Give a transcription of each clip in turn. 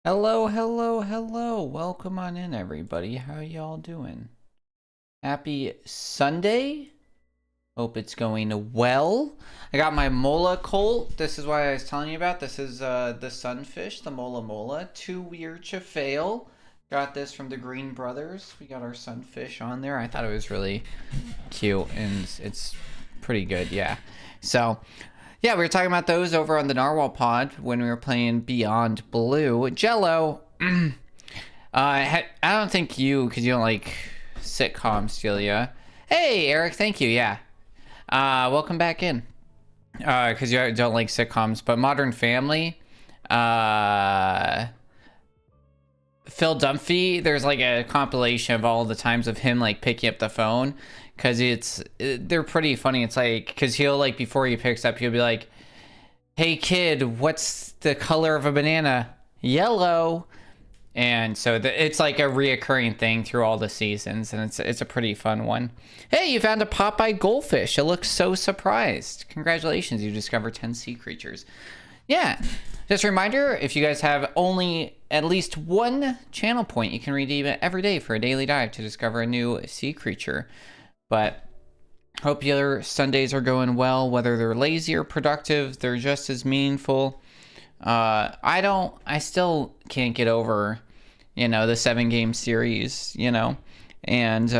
Hello, hello, hello. Welcome on in, everybody. How y'all doing? Happy Sunday. Hope it's going well. I got my Mola Colt. This is what I was telling you about. This is the sunfish, the Mola Mola. Too weird to fail. Got this from the Green Brothers. We got our sunfish on there. I thought it was really cute, and it's pretty good, yeah. So, yeah, we were talking about those over on the Narwhal Pod when we were playing Beyond Blue. Jello, I don't think you, because you don't like sitcoms, Julia. Hey, Eric, thank you, yeah. Welcome back in. Because you don't like sitcoms, but Modern Family, Phil Dunphy, there's like a compilation of all the times of him like picking up the phone, because they're pretty funny. It's like, because he'll like, before he picks up, he'll be like, hey kid, what's the color of a banana? Yellow. And so it's like a reoccurring thing through all the seasons, and it's a pretty fun one. Hey, you found a Popeye goldfish. It looks so surprised. Congratulations, you discovered 10 sea creatures. Yeah, just a reminder, if you guys have only at least one channel point, you can redeem it every day for a daily dive to discover a new sea creature. But hope your Sundays are going well, whether they're lazy or productive, they're just as meaningful. I still can't get over, the 7-game series, and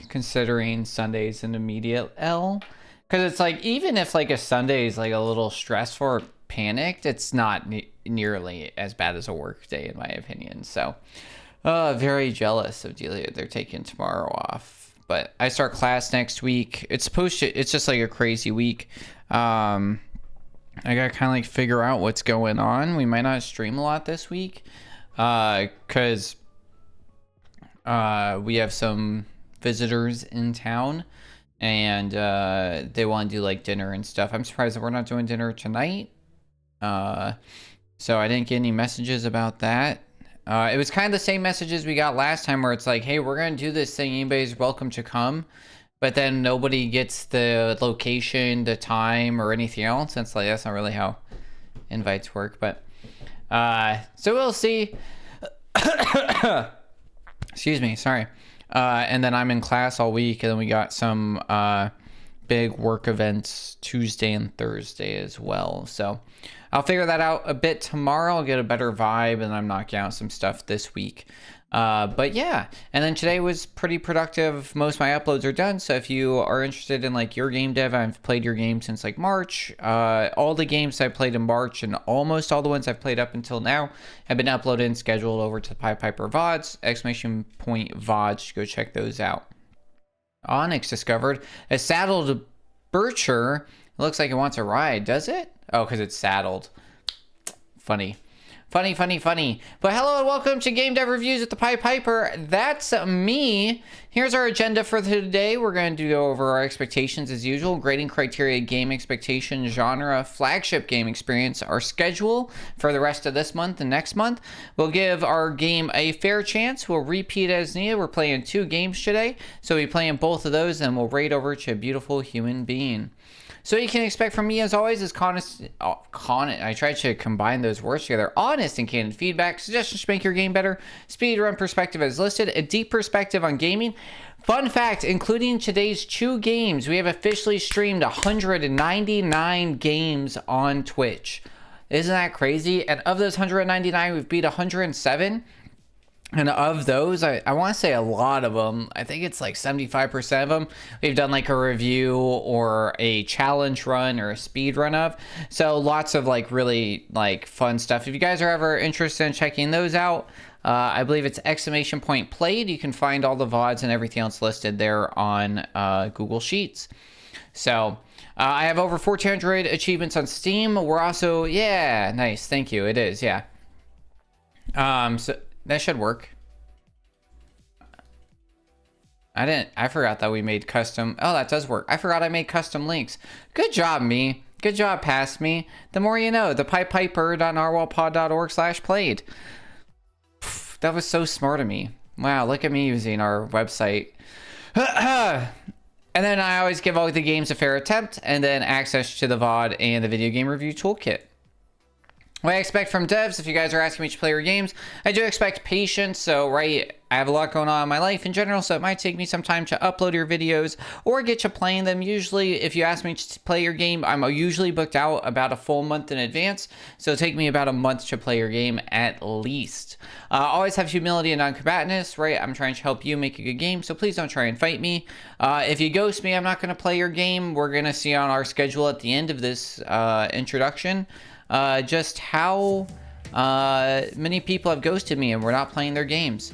considering Sundays an immediate L. Because it's like, even if like a Sunday is like a little stressful or panicked, it's not nearly as bad as a work day, in my opinion. So, very jealous of Delia. They're taking tomorrow off. But I start class next week. It's just like a crazy week. I gotta kind of like figure out what's going on. We might not stream a lot this week, because we have some visitors in town, and they want to do like dinner and stuff. I'm surprised that we're not doing dinner tonight. So I didn't get any messages about that. It was kind of the same messages we got last time, where it's like, hey, we're gonna do this thing, anybody's welcome to come, but then nobody gets the location, the time, or anything else. And it's like, that's not really how invites work. But so we'll see. Excuse me, sorry. And then I'm in class all week, and then we got some big work events Tuesday and Thursday as well. So I'll figure that out a bit tomorrow. I'll get a better vibe, and I'm knocking out some stuff this week. But yeah, and then today was pretty productive. Most of my uploads are done, so if you are interested in like your game dev, I've played your game since like March. All the games I played in March, and almost all the ones I've played up until now, have been uploaded and scheduled over to the Pied Piper VODs, !VODs, go check those out. Onyx discovered a saddled bircher. It looks like it wants a ride, does it? Oh, because it's saddled. Funny. Funny. But hello and welcome to Game Dev Reviews with the Pied Piper. That's me. Here's our agenda for today. We're going to go over our expectations as usual, grading criteria, game expectation, genre, flagship game experience, our schedule for the rest of this month and next month. We'll give our game a fair chance. We'll repeat as needed. We're playing 2 games today, so we'll be playing both of those, and we'll rate over to a beautiful human being. So what you can expect from me, as always, is I tried to combine those words together. Honest and candid feedback, suggestions to make your game better, speedrun perspective as listed, a deep perspective on gaming. Fun fact, including today's 2 games, we have officially streamed 199 games on Twitch. Isn't that crazy? And of those 199, we've beat 107. And of those, I want to say a lot of them, I think it's like 75% of them, we've done like a review or a challenge run or a speed run of. So lots of like really like fun stuff. If you guys are ever interested in checking those out, I believe it's !played. You can find all the VODs and everything else listed there on Google Sheets. So I have over 1,400 achievements on Steam. We're also, yeah, nice. Thank you. It is, yeah. So that should work. I forgot that we made custom. Oh, that does work. I forgot I made custom links. Good job, me. Good job, past me. The more you know. The piedpiper.narwhalpod.org/played. That was so smart of me. Wow, look at me using our website. And then I always give all the games a fair attempt, and then access to the VOD and the video game review toolkit. What I expect from devs, if you guys are asking me to play your games, I do expect patience. So, right, I have a lot going on in my life in general, so it might take me some time to upload your videos or get you playing them. Usually, if you ask me to play your game, I'm usually booked out about a full month in advance, so it'll take me about a month to play your game at least. Always have humility and non-combatantness, right? I'm trying to help you make a good game, so please don't try and fight me. If you ghost me, I'm not going to play your game. We're going to see on our schedule at the end of this introduction just how many people have ghosted me and we're not playing their games.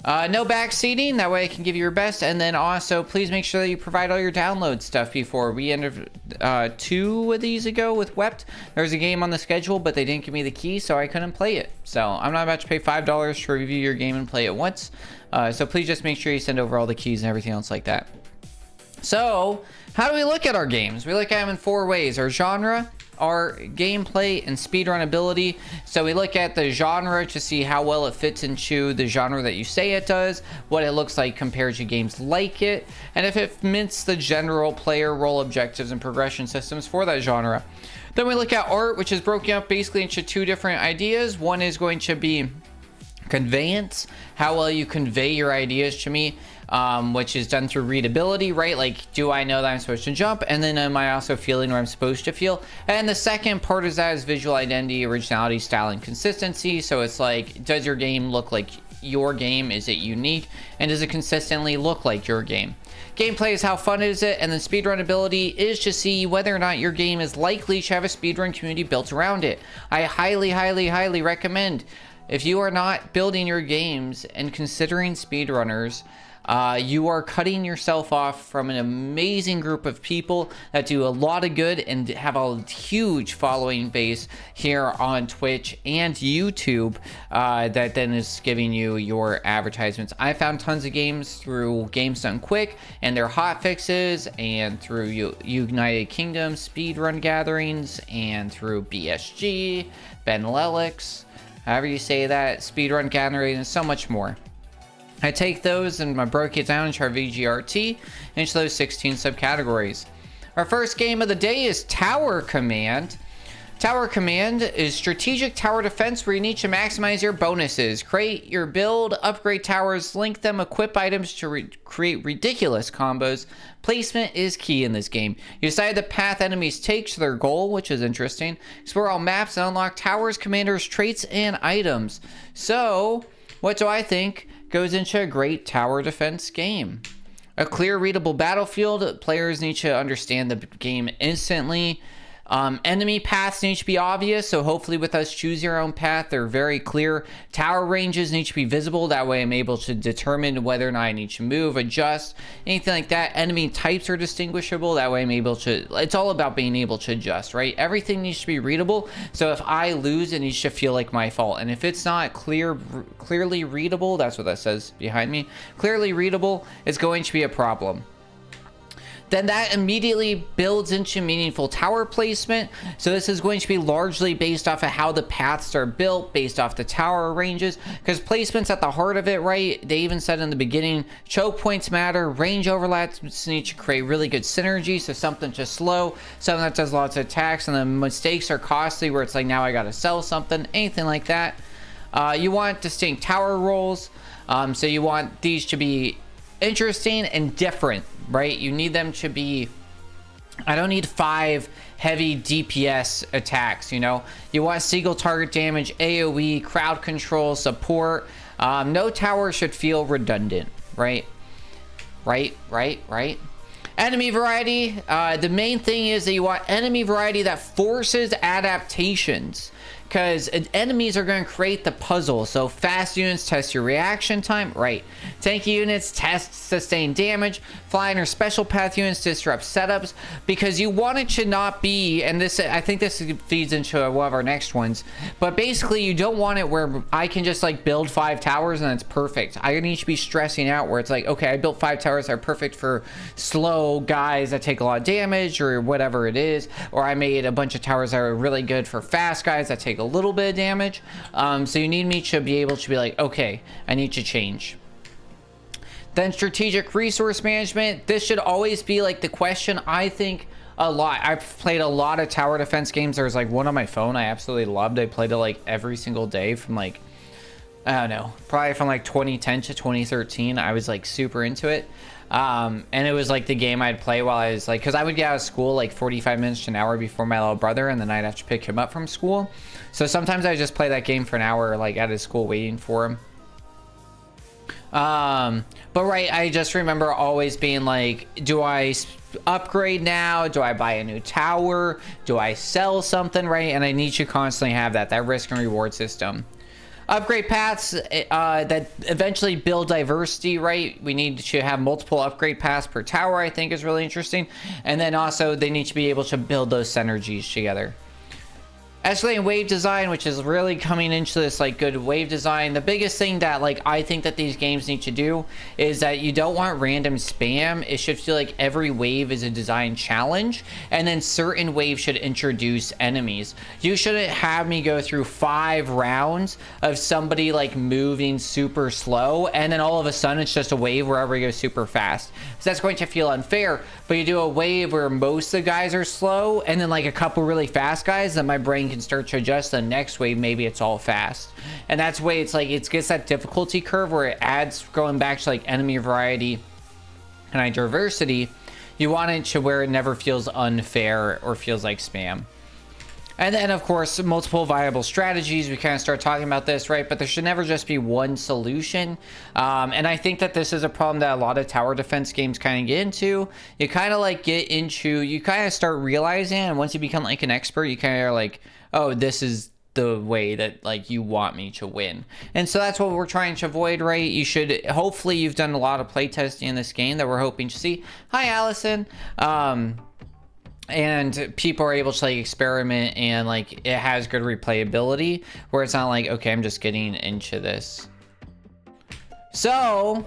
No backseating, that way I can give you your best. And then also, please make sure that you provide all your download stuff before. We ended 2 of these ago with Wept. There was a game on the schedule, but they didn't give me the key, so I couldn't play it. So I'm not about to pay $5 to review your game and play it once. So please just make sure you send over all the keys and everything else like that. So, how do we look at our games? We look at them in 4 ways. Our genre, our gameplay, and speedrun ability. So we look at the genre to see how well it fits into the genre that you say it does, what it looks like compared to games like it, and if it meets the general player role objectives and progression systems for that genre. Then we look at art, which is broken up basically into 2 different ideas. One is going to be conveyance, how well you convey your ideas to me, which is done through readability, right? Like, do I know that I'm supposed to jump? And then am I also feeling what I'm supposed to feel? And the second part is that is visual identity, originality, style, and consistency. So it's like, does your game look like your game? Is it unique? And does it consistently look like your game? Gameplay is how fun is it, and then speedrun ability is to see whether or not your game is likely to have a speedrun community built around it. I highly recommend, if you are not building your games and considering speedrunners, you are cutting yourself off from an amazing group of people that do a lot of good and have a huge following base here on Twitch and YouTube that then is giving you your advertisements. I found tons of games through Games Done Quick and their hot fixes, and through United Kingdom speedrun gatherings, and through BSG, Ben Lelix, however you say that, speedrun gathering, and so much more. I take those and I broke it down into our VGRT into those 16 subcategories. Our first game of the day is Tower Command. Tower Command is strategic tower defense where you need to maximize your bonuses. Create your build, upgrade towers, link them, equip items to create ridiculous combos. Placement is key in this game. You decide the path enemies take to their goal, which is interesting. Explore all maps and unlock towers, commanders, traits, and items. So, what do I think goes into a great tower defense game? A clear, readable battlefield. Players need to understand the game instantly. Enemy paths need to be obvious, so hopefully with us choose your own path, they're very clear. Tower ranges need to be visible, that way I'm able to determine whether or not I need to move, adjust, anything like that. Enemy types are distinguishable, that way I'm able to, it's all about being able to adjust, right? Everything needs to be readable, so if I lose, it needs to feel like my fault. And if it's not clearly readable, that's what that says behind me, clearly readable, it's going to be a problem. Then that immediately builds into meaningful tower placement. So this is going to be largely based off of how the paths are built, based off the tower ranges, because placement's at the heart of it, right? They even said in the beginning, choke points matter, range overlaps need to create really good synergy, so something just slow, something that does lots of attacks, and the mistakes are costly where it's like, now I gotta sell something, anything like that. You want distinct tower rolls, so you want these to be interesting and different, right? You need them to be, I don't need 5 heavy DPS attacks, you know? You want single target damage, AoE, crowd control, support. No tower should feel redundant, right? Right. Enemy variety. The main thing is that you want enemy variety that forces adaptations, because enemies are going to create the puzzle. So fast units test your reaction time, right? Tanky units test sustained damage. Flying or special path units disrupt setups, because you want it to not be, and this, I think this feeds into one of our next ones, but basically you don't want it where I can just like build 5 towers and it's perfect. I need to be stressing out where it's like, okay, I built 5 towers that are perfect for slow guys that take a lot of damage or whatever it is, or I made a bunch of towers that are really good for fast guys that take a little bit of damage. So you need me to be able to be like, okay, I need to change. Then strategic resource management. This should always be like the question I think A lot. I've played a lot of tower defense games. There's like one on my phone I absolutely loved. I played it like every single day from like, I don't know, probably from like 2010 to 2013. I was like super into it. And it was like the game I'd play while I was like, because I would get out of school like 45 minutes to an hour before my little brother, and then I'd have to pick him up from school. So sometimes I just play that game for an hour like out of school waiting for him. But right, I just remember always being like, do I upgrade now? Do I buy a new tower? Do I sell something, right? And I need to constantly have that risk and reward system. Upgrade paths that eventually build diversity, right? We need to have multiple upgrade paths per tower, I think is really interesting. And then also they need to be able to build those synergies together. Escalating wave design, which is really coming into this like good wave design. The biggest thing that like I think that these games need to do is that you don't want random spam. It should feel like every wave is a design challenge, and then certain waves should introduce enemies. You shouldn't have me go through 5 rounds of somebody like moving super slow, and then all of a sudden it's just a wave where everybody goes super fast. So that's going to feel unfair. But you do a wave where most of the guys are slow, and then like a couple really fast guys, then my brain can start to adjust. The next wave, maybe it's all fast. And that's the way it's like, it gets that difficulty curve where it adds, going back to like enemy variety and diversity. You want it to where it never feels unfair or feels like spam. And then, of course, multiple viable strategies. We kind of start talking about this, right? But there should never just be one solution. And I think that this is a problem that a lot of tower defense games kind of get into. You kind of like get into, you kind of start realizing, and once you become like an expert, you kind of are like, oh, this is the way that like you want me to win. And so that's what we're trying to avoid, right? You should, hopefully you've done a lot of playtesting in this game that we're hoping to see. Hi, Allison. And people are able to like experiment, and like it has good replayability where it's not like, okay, I'm just getting into this. So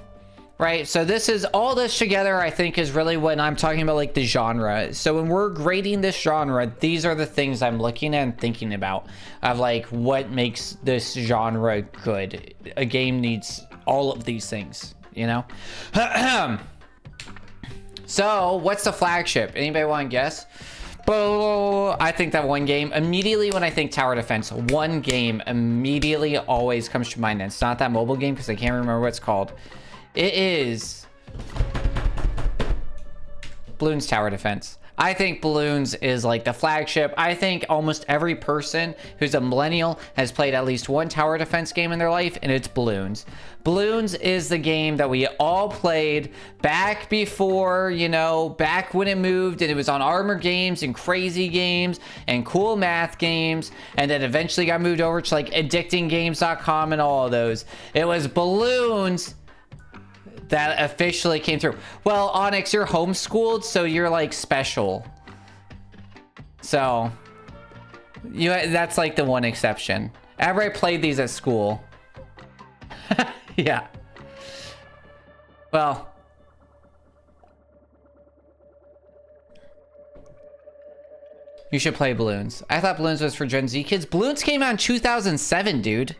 right, so this is all this together, I think, is really when I'm talking about like the genre. So when we're grading this genre, these are the things I'm looking at and thinking about of like what makes this genre good. A game needs all of these things, you know. So, what's the flagship? Anybody want to guess? I think that one game, immediately when I think tower defense, one game immediately always comes to mind. And it's not that mobile game because I can't remember what it's called. It is Bloons Tower Defense. I think Bloons is like the flagship. I think almost every person who's a millennial has played at least one tower defense game in their life, and it's Bloons. Bloons is the game that we all played back before, you know, back when it moved and it was on Armor Games and Crazy Games and Cool Math Games, and then eventually got moved over to like addictinggames.com and all of those. It was Bloons that officially came through. Well, Onyx, you're homeschooled, so you're like special. So that's like the one exception. Everybody played these at school. Yeah. Well, you should play Bloons. I thought Bloons was for Gen Z kids. Bloons came out in 2007, dude.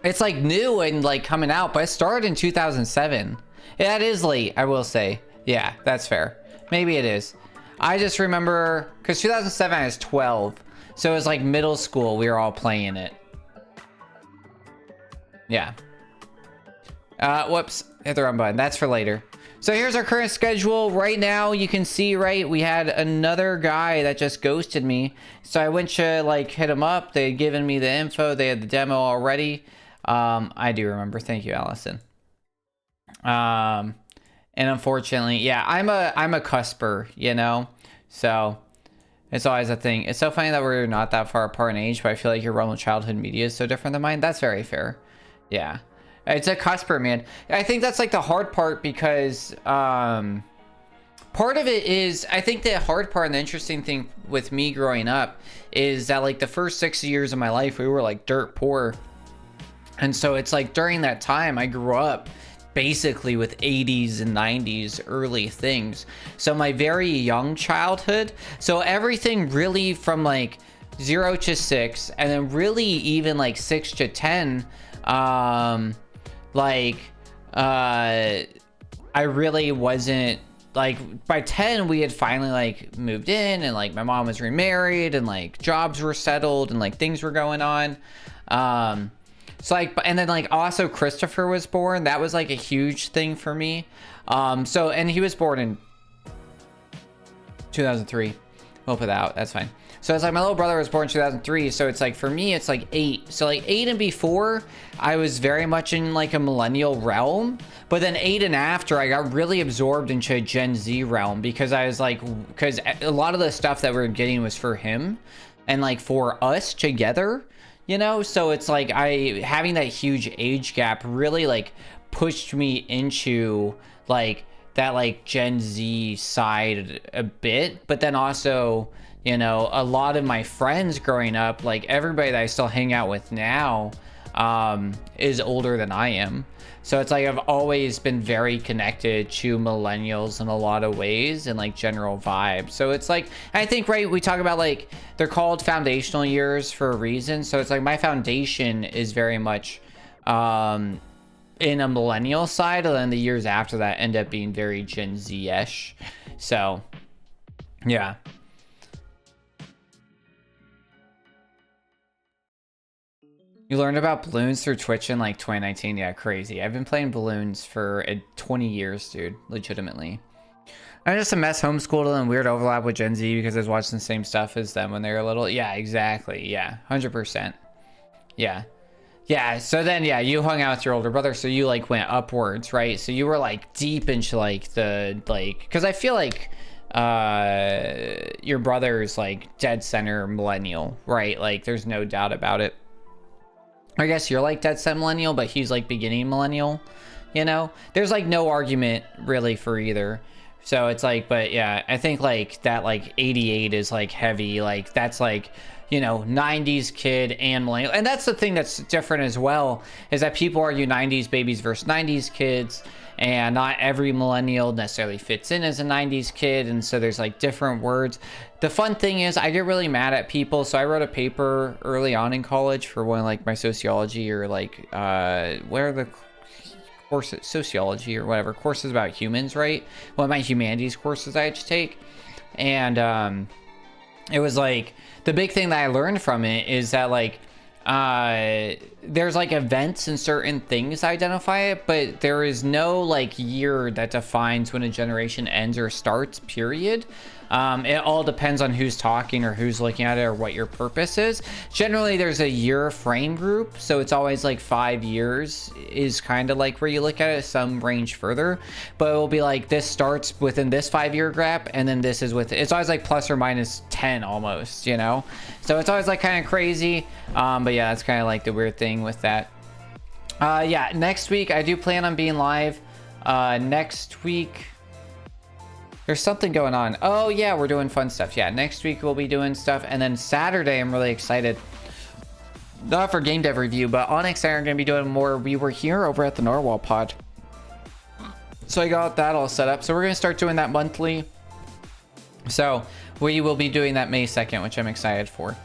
It's like new and like coming out, but it started in 2007. Yeah, that is late, I will say. Yeah, that's fair. Maybe it is. I just remember, because 2007 I was 12. So it was like middle school, we were all playing it. Yeah. Whoops, hit the wrong button. That's for later. So here's our current schedule. Right now, you can see, right, we had another guy that just ghosted me. So I went to like hit him up. They had given me the info. They had the demo already. I do remember. Thank you, Allison. And unfortunately, yeah, I'm a cusper, you know, so it's always a thing. It's so funny that we're not that far apart in age, but I feel like your realm of childhood media is so different than mine. That's very fair. Yeah, it's a cusper, man. I think that's like the hard part because, part of it is, I think the hard part and the interesting thing with me growing up is that like the first 6 years of my life, we were like dirt poor. And so it's like during that time I grew up basically with 80s and 90s early things. So my very young childhood, so everything really from like 0 to 6 and then really even like 6 to 10, I really wasn't like by 10 we had finally like moved in, and like my mom was remarried, and like jobs were settled, and like things were going on. So like, and then like also Christopher was born. That was like a huge thing for me. So, and he was born in 2003. We'll put that out. That's fine. So it's like my little brother was born in 2003. So it's like for me, it's like 8. So like 8 and before, I was very much in like a millennial realm. But then 8 and after, I got really absorbed into a Gen Z realm, because I was like, because a lot of the stuff that we were getting was for him and like for us together, you know? So it's like having that huge age gap really like pushed me into like that like Gen Z side a bit. But then also, you know, a lot of my friends growing up, like everybody that I still hang out with now, is older than I am. So it's like I've always been very connected to millennials in a lot of ways, and like general vibe. So it's like, I think, right, we talk about like they're called foundational years for a reason. So it's like my foundation is very much in a millennial side, and then the years after that end up being very Gen Z-ish. So yeah. You learned about balloons through Twitch in like 2019. Yeah, crazy. I've been playing balloons for 20 years, dude. Legitimately. I'm just a mess homeschooled and weird overlap with Gen Z because I was watching the same stuff as them when they were little. Yeah, exactly. Yeah, 100%. Yeah. Yeah, so then, yeah, you hung out with your older brother, so you like went upwards, right? So you were like deep into like the, like, because I feel like your brother's like dead center millennial, right? Like there's no doubt about it. I guess you're like dead center millennial, but he's like beginning millennial, you know? There's like no argument really for either. So it's like, but yeah, I think like that like 88 is like heavy, like that's like, you know, 90s kid and millennial. And that's the thing that's different as well, is that people argue 90s babies versus 90s kids, and not every millennial necessarily fits in as a 90s kid, and so there's like different words. The fun thing is I get really mad at people. So I wrote a paper early on in college for one of like my sociology or like where are the courses, sociology or whatever courses about humans, right? One of my humanities courses I had to take, and it was like the big thing that I learned from it is that like there's like events and certain things identify it, but there is no like year that defines when a generation ends or starts, period. It all depends on who's talking or who's looking at it or what your purpose is. Generally, there's a year frame group, so it's always like 5 years is kind of like where you look at it. Some range further, but it will be like this starts within this 5-year gap, and then this is with it's always like plus or minus 10 almost, you know. So it's always like kind of crazy. But yeah, that's kind of like the weird thing with that. Yeah, next week I do plan on being live. Next week. There's something going on. Oh yeah, we're doing fun stuff. Yeah, next week we'll be doing stuff. And then Saturday, I'm really excited. Not for game dev review, but Onyx and I are going to be doing more We Were Here over at the Narwhal Pod. So I got that all set up. So we're going to start doing that monthly. So we will be doing that May 2nd, which I'm excited for.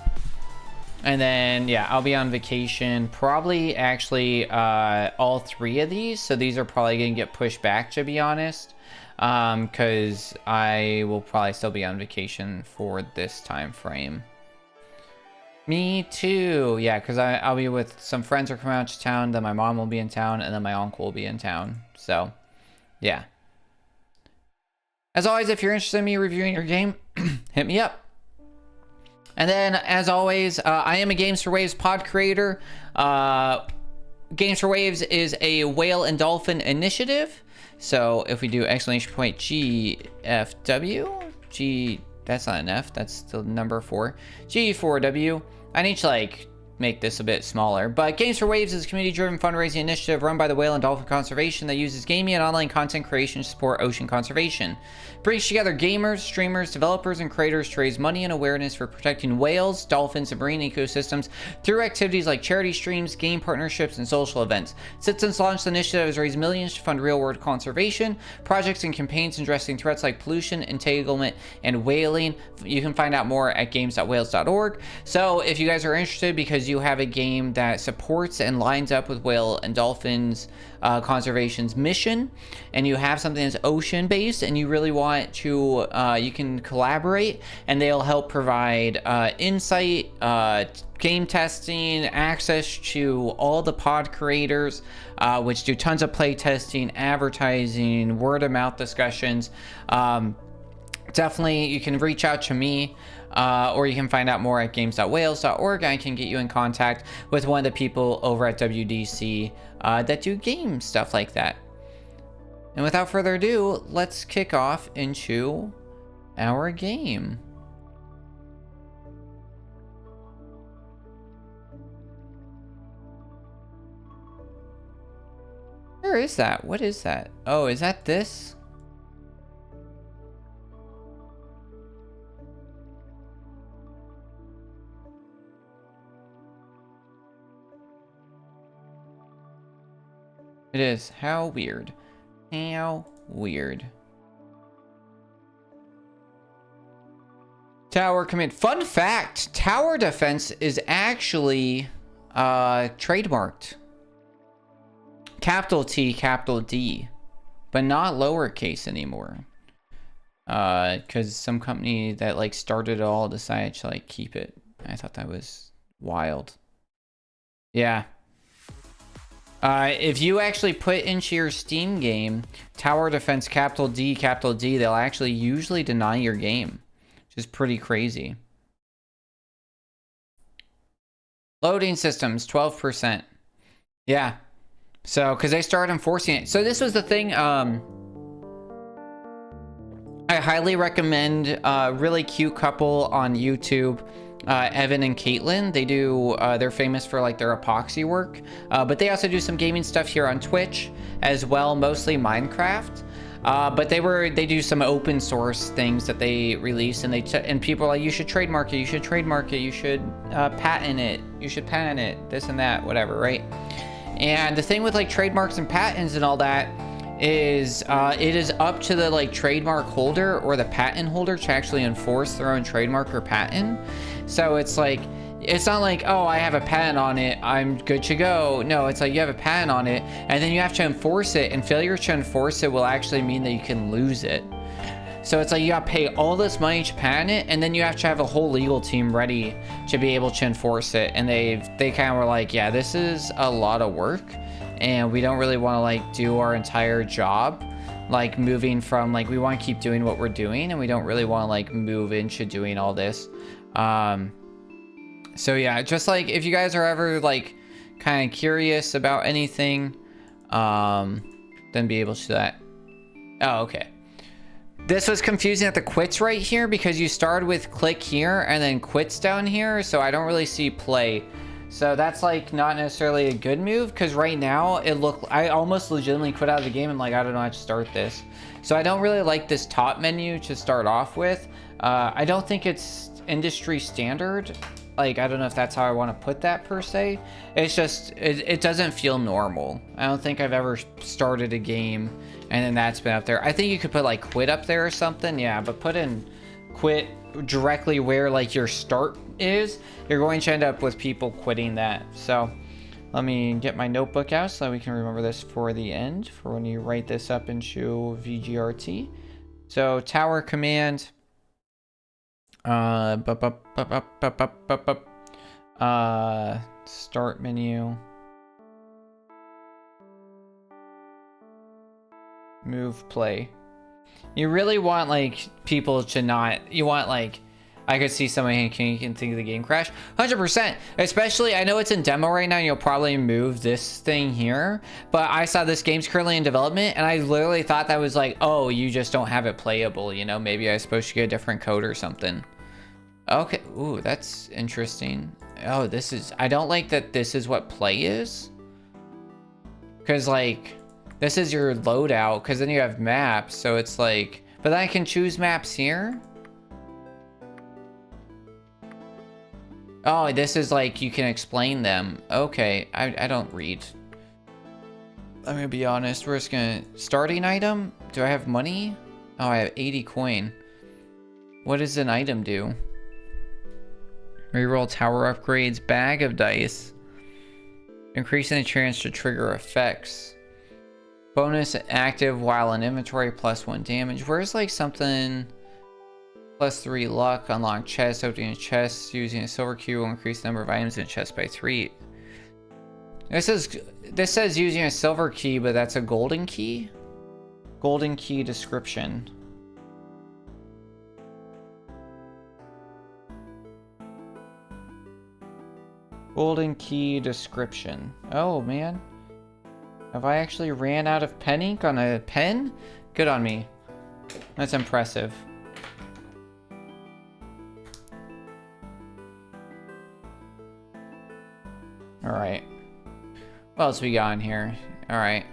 And then, yeah, I'll be on vacation. Probably actually all 3 of these. So these are probably going to get pushed back, to be honest. Because I will probably still be on vacation for this time frame. Me too. Yeah, because I'll be with some friends who are coming out to town. Then my mom will be in town, and then my uncle will be in town. So, yeah. As always, if you're interested in me reviewing your game, hit me up. And then, as always, I am a Games for Waves pod creator. Games for Waves is a whale and dolphin initiative. So if we do exclamation point GFW, G, that's not an F, that's the number 4, G4W. I need to like make this a bit smaller, but Games for Waves is a community-driven fundraising initiative run by the Whale and Dolphin Conservation that uses gaming and online content creation to support ocean conservation. It brings together gamers, streamers, developers, and creators to raise money and awareness for protecting whales, dolphins, and marine ecosystems through activities like charity streams, game partnerships, and social events. Since launch, the initiative has raised millions to fund real-world conservation projects and campaigns addressing threats like pollution, entanglement, and whaling. You can find out more at games.whales.org. So if you guys are interested, because because you have a game that supports and lines up with whale and dolphins conservation's mission, and you have something that's ocean based, and you really want to you can collaborate, and they'll help provide insight, game testing, access to all the pod creators, which do tons of play testing, advertising, word of mouth discussions. Definitely, you can reach out to me, or you can find out more at games.wales.org. I can get you in contact with one of the people over at WDC that do game stuff like that. And without further ado, let's kick off into our game. Where is that? What is that? Oh, is that this? It is. How weird. How weird. Tower command. Fun fact, tower defense is actually trademarked. Capital T, capital D, but not lowercase anymore. Because some company that like started it all decided to like keep it. I thought that was wild. Yeah. If you actually put into your Steam game tower defense capital D, they'll actually usually deny your game, which is pretty crazy. Loading systems 12%. Yeah. So, because they started enforcing it. So this was the thing. I highly recommend a really cute couple on YouTube, Evan and Caitlin. They do, they're famous for like their epoxy work, but they also do some gaming stuff here on Twitch as well, mostly Minecraft. But they do some open source things that they release, and and people are like, you should trademark it, you should trademark it, you should patent it, you should patent it, this and that, whatever, right? And the thing with like trademarks and patents and all that is it is up to the like trademark holder or the patent holder to actually enforce their own trademark or patent. So it's like, it's not like, oh, I have a patent on it, I'm good to go. No, it's like you have a patent on it, and then you have to enforce it, and failure to enforce it will actually mean that you can lose it. So it's like you gotta pay all this money to patent it, and then you have to have a whole legal team ready to be able to enforce it. And they kind of were like, yeah, this is a lot of work, and we don't really want to like do our entire job like moving from like, we want to keep doing what we're doing, and we don't really want to like move into doing all this. So yeah, just like if you guys are ever like kind of curious about anything, then be able to do that. Oh, okay. This was confusing at the quits right here because you started with click here and then quits down here, so I don't really see play. So that's like not necessarily a good move, because right now I almost legitimately quit out of the game and like, I don't know how to start this. So I don't really like this top menu to start off with. I don't think it's industry standard. Like, I don't know if that's how I want to put that per se. It's just, it doesn't feel normal. I don't think I've ever started a game and then that's been up there. I think you could put like quit up there or something. Yeah, but put in quit directly where like your start is, you're going to end up with people quitting that. So let me get my notebook out so that we can remember this for the end, for when you write this up into VGRT. So tower command, start menu, move play. You really want like people to not, you want like, I could see somebody can think of the game crash 100%, especially I know it's in demo right now. You'll probably move this thing here, but I saw this game's currently in development and I literally thought that was like, oh, you just don't have it playable, you know, maybe I was supposed to get a different code or something. Okay. Ooh, that's interesting. Oh, this is, I don't like that this is what play is, because like this is your loadout, because then you have maps, so it's like, but then I can choose maps here. Oh, this is like, you can explain them. Okay, I don't read. I'm gonna be honest, we're just gonna, starting item? Do I have money? Oh, I have 80 coin. What does an item do? Reroll tower upgrades. Bag of dice. Increasing the chance to trigger effects. Bonus active while in inventory, +1 damage. Where's like something... +3 luck, unlock chest, opening a chest, using a silver key will increase the number of items in a chest by 3. This says using a silver key, but that's a golden key? Golden key description. Golden key description. Oh man. Have I actually ran out of pen ink on a pen? Good on me. That's impressive. Alright. What else we got in here? Alright.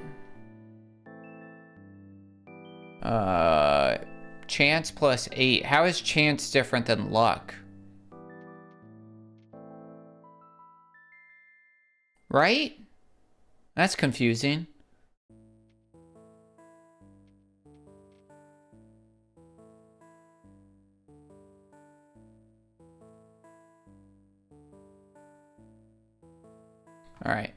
Chance +8. How is chance different than luck? Right? That's confusing. Alright,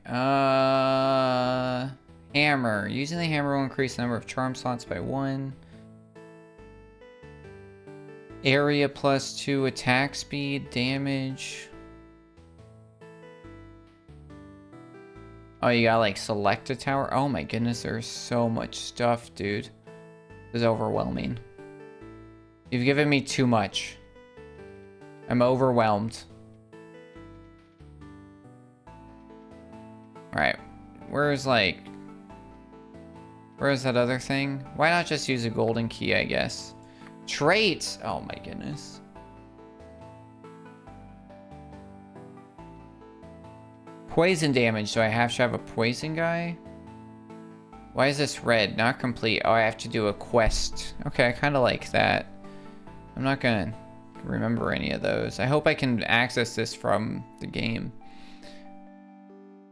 hammer. Using the hammer will increase the number of charm slots by 1. Area +2, attack speed, damage. Oh, you gotta like select a tower? Oh my goodness, there's so much stuff, dude. This is overwhelming. You've given me too much. I'm overwhelmed. Alright, where's that other thing? Why not just use a golden key, I guess? Traits! Oh my goodness. Poison damage. Do I have to have a poison guy? Why is this red? Not complete. Oh, I have to do a quest. Okay, I kind of like that. I'm not gonna remember any of those. I hope I can access this from the game.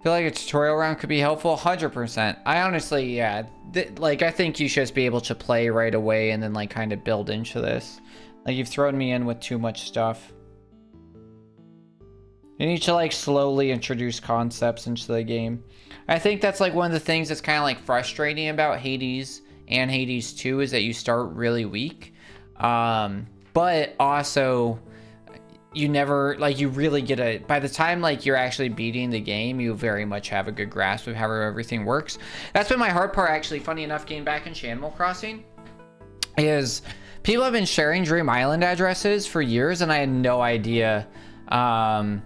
Feel like a tutorial round could be helpful. 100%. I honestly, yeah, like I think you should just be able to play right away and then like kind of build into this. Like you've thrown me in with too much stuff. You need to like slowly introduce concepts into the game. I think that's like one of the things that's kind of like frustrating about Hades and Hades 2 is that you start really weak. But also you never, like you really get a, by the time like you're actually beating the game, you very much have a good grasp of how everything works. That's been my hard part actually, funny enough, getting back into Animal Crossing, is people have been sharing Dream Island addresses for years and I had no idea how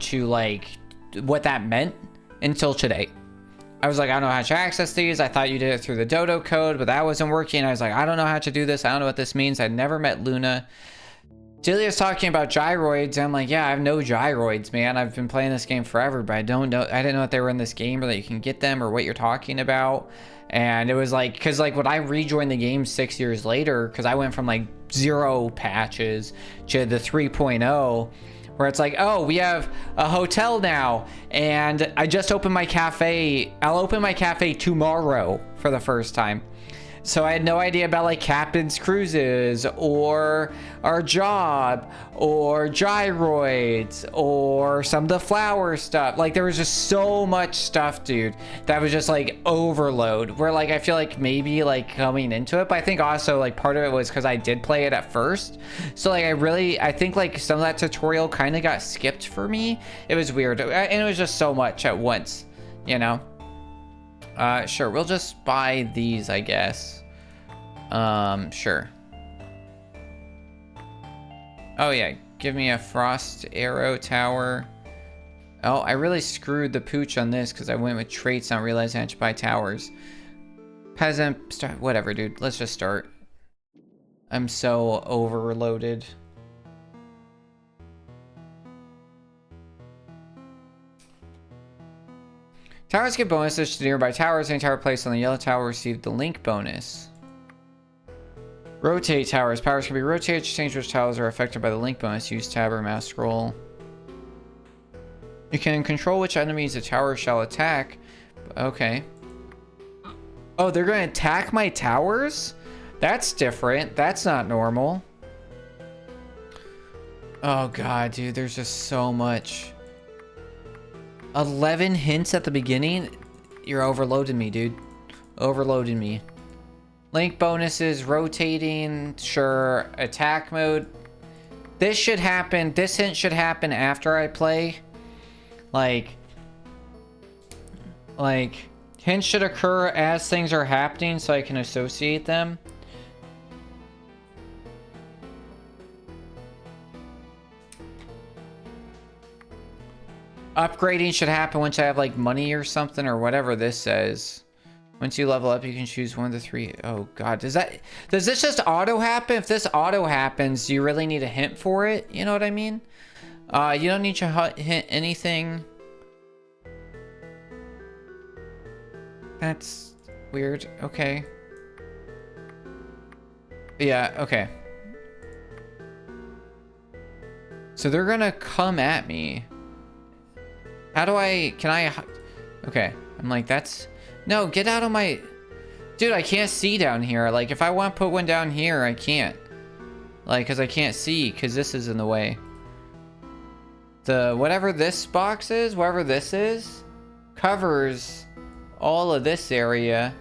to like, what that meant until today. I was like, I don't know how to access these. I thought you did it through the Dodo code, but that wasn't working. I was like, I don't know how to do this. I don't know what this means. I'd never met Luna. Delia's talking about gyroids. And I'm like, yeah, I have no gyroids, man. I've been playing this game forever, but I don't know. I didn't know that they were in this game or that you can get them or what you're talking about. And it was like, because like when I rejoined the game 6 years later, because I went from like 0 patches to the 3.0, where it's like, oh, we have a hotel now, and I just opened my cafe. I'll open my cafe tomorrow for the first time. So I had no idea about like Captain's Cruises or our job or gyroids or some of the flower stuff. Like there was just so much stuff, dude, that was just like overload, where like I feel like maybe like coming into it, but I think also like part of it was because I did play it at first. So like I think like some of that tutorial kind of got skipped for me. It was weird and it was just so much at once, you know. Sure, we'll just buy these, I guess. Sure. Oh yeah, give me a frost arrow tower. Oh, I really screwed the pooch on this because I went with traits not realizing I had to buy towers. Peasant, start, whatever, dude. Let's just start. I'm so overloaded. Towers get bonuses to nearby towers. Any tower placed on the yellow tower received the link bonus. Rotate towers. Powers can be rotated to change which towers are affected by the link bonus. Use tab or mouse scroll. You can control which enemies a tower shall attack. Okay. Oh, they're going to attack my towers? That's different. That's not normal. Oh god, dude, there's just so much. 11 hints at the beginning? You're overloading me, dude. Overloading me. Link bonuses, rotating, sure. Attack mode. This should happen. This hint should happen after I play. Like, hints should occur as things are happening so I can associate them. Upgrading should happen once I have like money or something or whatever this says. Once you level up, you can choose one of the three. Oh god, does this just auto happen? If this auto happens, do you really need a hint for it? You know what I mean? You don't need to hint anything. That's weird. Okay. Yeah, okay. So they're gonna come at me. How do can I, okay. I'm like, no, get out of my, dude, I can't see down here. Like, if I want to put one down here, I can't. Like, because I can't see, because this is in the way. Whatever this box is, whatever this is, covers all of this area.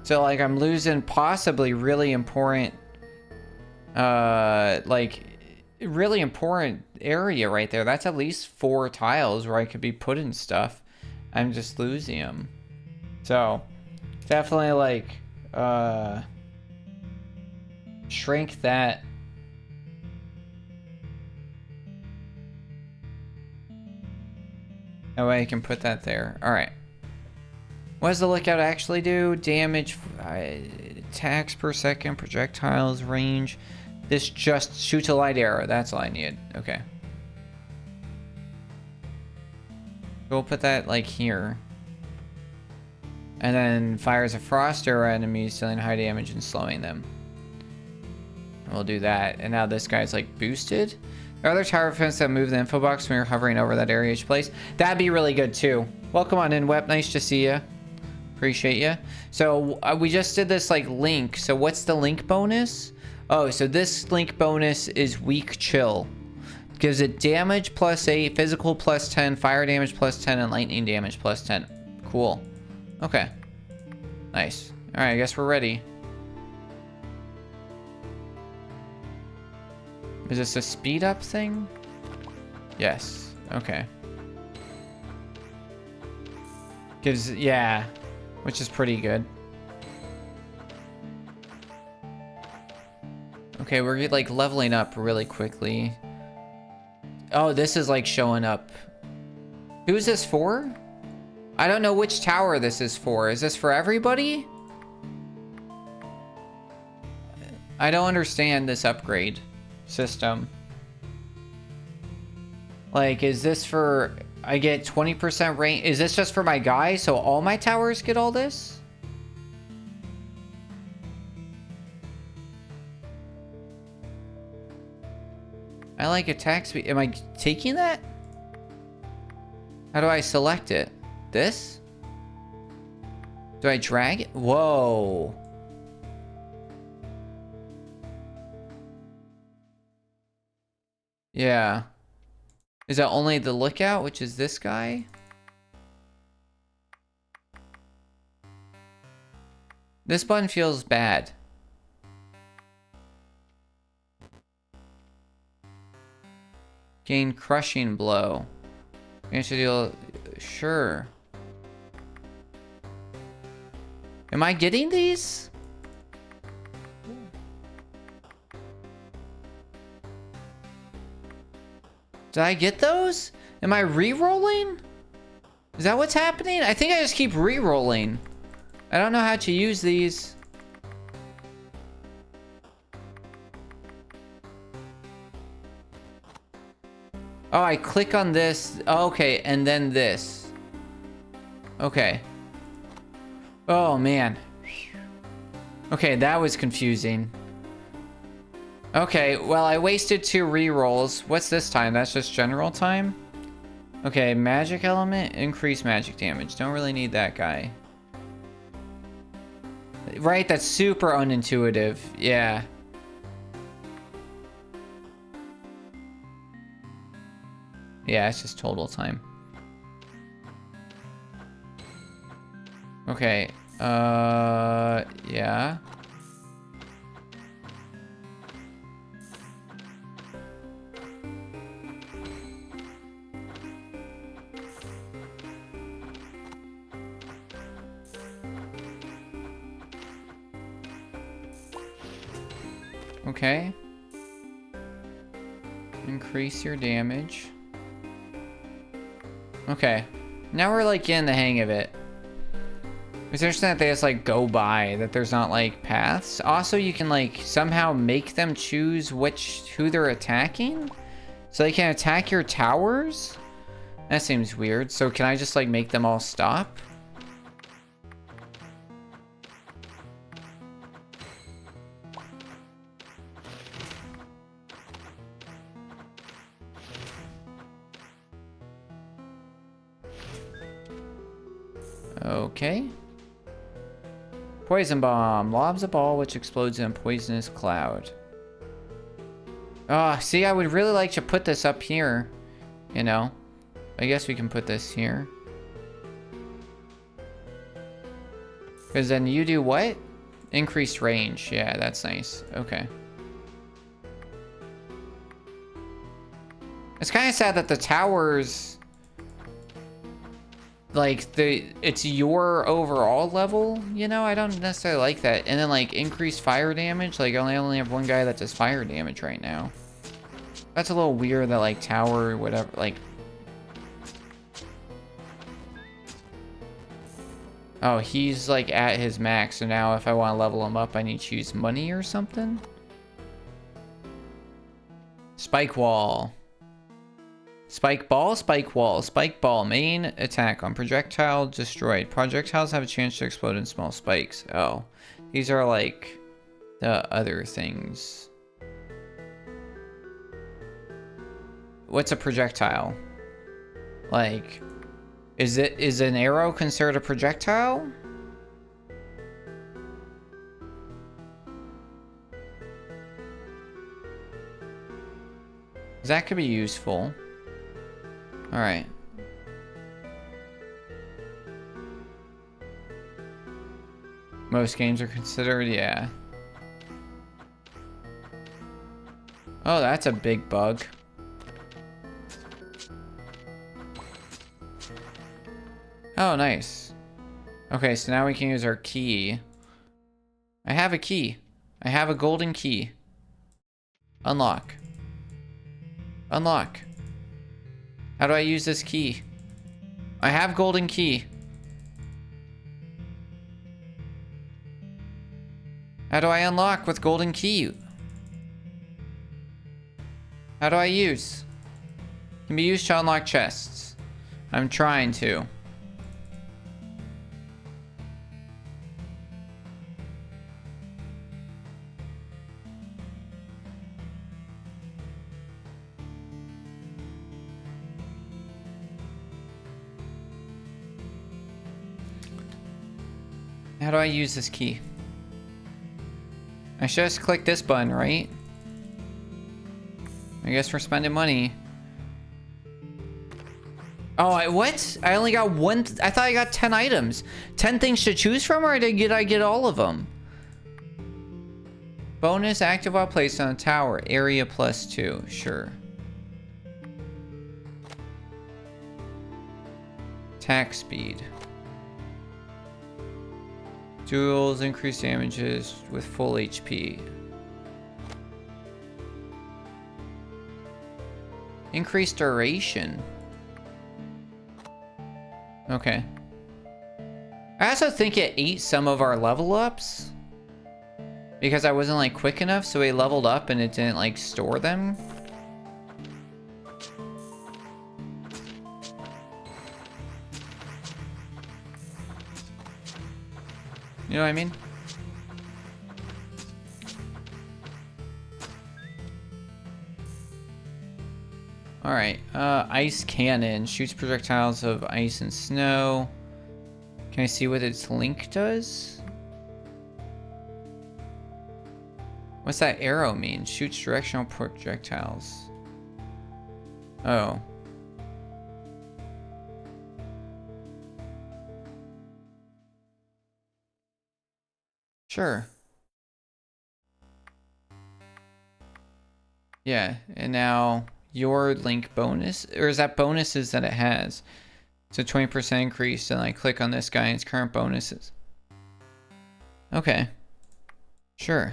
So, like, I'm losing possibly really important, really important area right there. That's at least 4 tiles where I could be putting stuff. I'm just losing them. So definitely like shrink that. That way I can put that there. All right. What does the lookout actually do? Damage, attacks per second, projectiles, range. This just shoots a light arrow. That's all I need. Okay. We'll put that like here. And then fires a frost arrow at enemies, dealing high damage and slowing them. We'll do that. And now this guy's like boosted. There are other tower defense that move the info box when you're hovering over that area each place. That'd be really good too. Welcome on in, Wep. Nice to see you. Appreciate you. So we just did this like link. So what's the link bonus? Oh, so this link bonus is weak chill. Gives it damage +8, physical +10, fire damage +10, and lightning damage +10. Cool. Okay. Nice. Alright, I guess we're ready. Is this a speed up thing? Yes. Okay. Gives, yeah. Which is pretty good. Okay, we're like leveling up really quickly. Oh, this is like showing up. Who is this for? I don't know which tower this is for. Is this for everybody? I don't understand this upgrade system. Like, is this for... I get 20% range... Is this just for my guy, so all my towers get all this? I like attack speed. Am I taking that? How do I select it? This? Do I drag it? Whoa. Yeah. Is that only the lookout, which is this guy? This button feels bad. Gain crushing blow. You should deal. Sure. Am I getting these? Did I get those? Am I re-rolling? Is that what's happening? I think I just keep re-rolling. I don't know how to use these. Oh, I click on this. Oh, okay, and then this. Okay. Oh, man. Okay, that was confusing. Okay, well, I wasted 2 re-rolls. What's this time? That's just general time? Okay, magic element, increase magic damage. Don't really need that guy. Right, that's super unintuitive. Yeah. Yeah, it's just total time. Okay. Yeah. Okay. Increase your damage. Okay. Now we're like getting the hang of it. It's interesting that they just like go by, that there's not like paths. Also, you can like somehow make them choose who they're attacking. So they can attack your towers? That seems weird. So can I just like make them all stop? Okay. Poison bomb. Lobs a ball which explodes in a poisonous cloud. Oh, see, I would really like to put this up here. You know? I guess we can put this here. Because then you do what? Increased range. Yeah, that's nice. Okay. It's kind of sad that the towers... like, it's your overall level, you know? I don't necessarily like that. And then, like, increased fire damage. Like, I only have one guy that does fire damage right now. That's a little weird that, like, tower, whatever, like... Oh, he's, like, at his max. So now if I want to level him up, I need to use money or something? Spike wall. Spike ball, spike wall, spike ball, main attack on projectile destroyed. Projectiles have a chance to explode in small spikes. Oh, these are like the other things. What's a projectile? Like, is an arrow considered a projectile? That could be useful. All right. Most games are considered, yeah. Oh, that's a big bug. Oh, nice. Okay, so now we can use our key. I have a key. I have a golden key. Unlock. Unlock. How do I use this key? I have golden key. How do I unlock with golden key? How do I use? Can be used to unlock chests. I'm trying to. How do I use this key? I should just click this button, right? I guess we're spending money. Oh, what? I only got one. I thought I got 10 items. 10 things to choose from, or did I get all of them? Bonus active while placed on a tower. Area +2. Sure. Attack speed. Duels increase damages with full HP. Increased duration. Okay. I also think it ate some of our level ups. Because I wasn't like quick enough, so we leveled up and it didn't like store them. You know what I mean? Alright, ice cannon. Shoots projectiles of ice and snow. Can I see what its link does? What's that arrow mean? Shoots directional projectiles. Oh. Sure. Yeah, and now your link bonus, or is that bonuses that it has? It's a 20% increase, and I click on this guy and its current bonuses. Okay. Sure.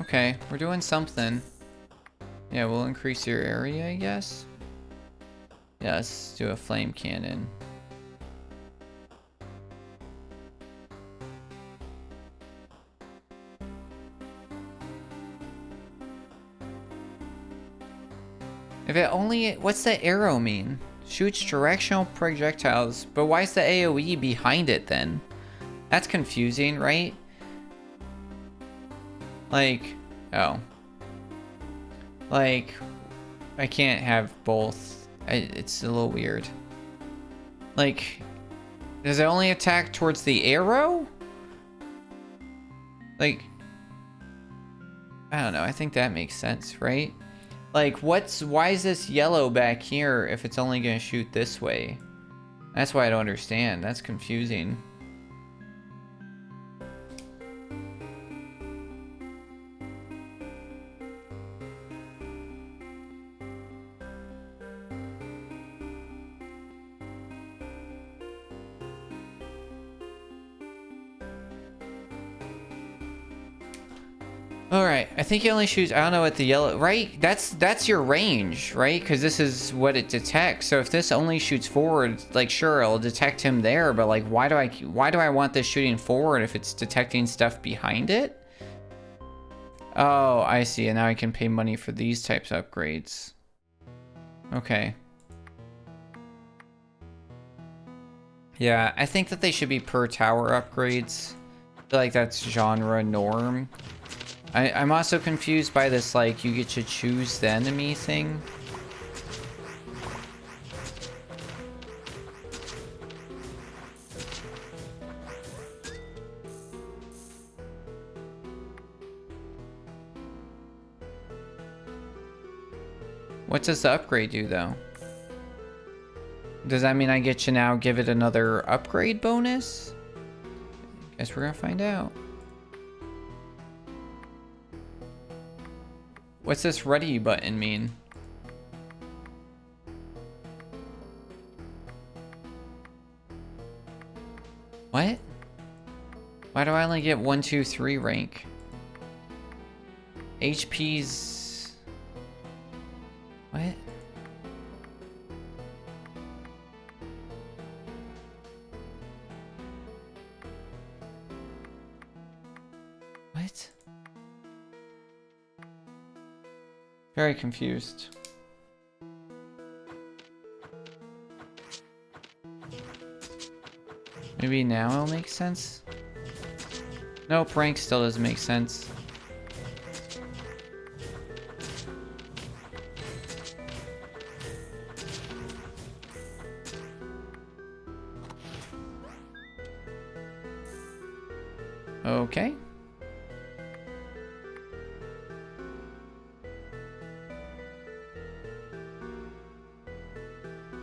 Okay, we're doing something. Yeah, we'll increase your area, I guess. Yeah, let's do a flame cannon. If it only... What's the arrow mean? Shoots directional projectiles. But why is the AoE behind it then? That's confusing, right? Like... Oh. Like... I can't have both. It's a little weird. Like... Does it only attack towards the arrow? Like... I don't know. I think that makes sense, right? Like, why is this yellow back here if it's only gonna shoot this way? That's why I don't understand. That's confusing. Alright, I think it only shoots, I don't know what the yellow, right? That's your range, right? Because this is what it detects. So if this only shoots forward, like sure, it'll detect him there, but like why do I want this shooting forward if it's detecting stuff behind it? Oh, I see, and now I can pay money for these types of upgrades. Okay. Yeah, I think that they should be per tower upgrades. I feel like that's genre norm. I'm also confused by this, like, you get to choose the enemy thing. What does the upgrade do, though? Does that mean I get to now give it another upgrade bonus? Guess we're gonna find out. What's this ready button mean? What? Why do I only get 1, 2, 3 rank? HP's... What? What? Very confused. Maybe now it'll make sense? Nope, rank still doesn't make sense. Okay.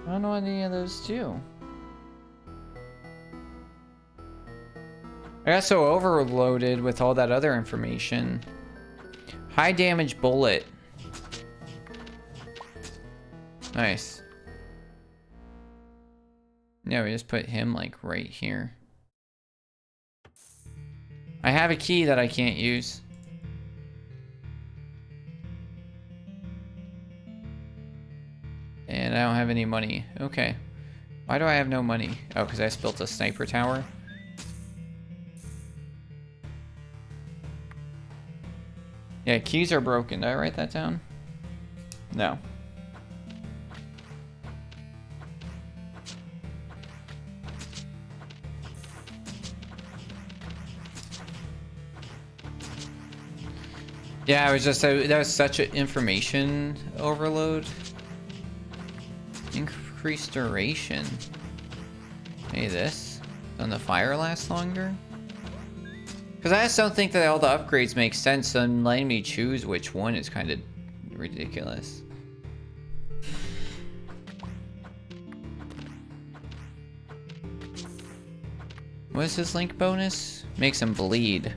I don't know what any of those do. I got so overloaded with all that other information. High damage bullet. Nice. Yeah, we just put him like right here. I have a key that I can't use. And I don't have any money. Okay. Why do I have no money? Oh, because I just built a sniper tower. Yeah, keys are broken. Did I write that down? No. Yeah, I was just, that was such an information overload. Increased duration. Hey, this. Doesn't the fire last longer? Because I just don't think that all the upgrades make sense, and letting me choose which one is kind of ridiculous. What is his link bonus? Makes him bleed.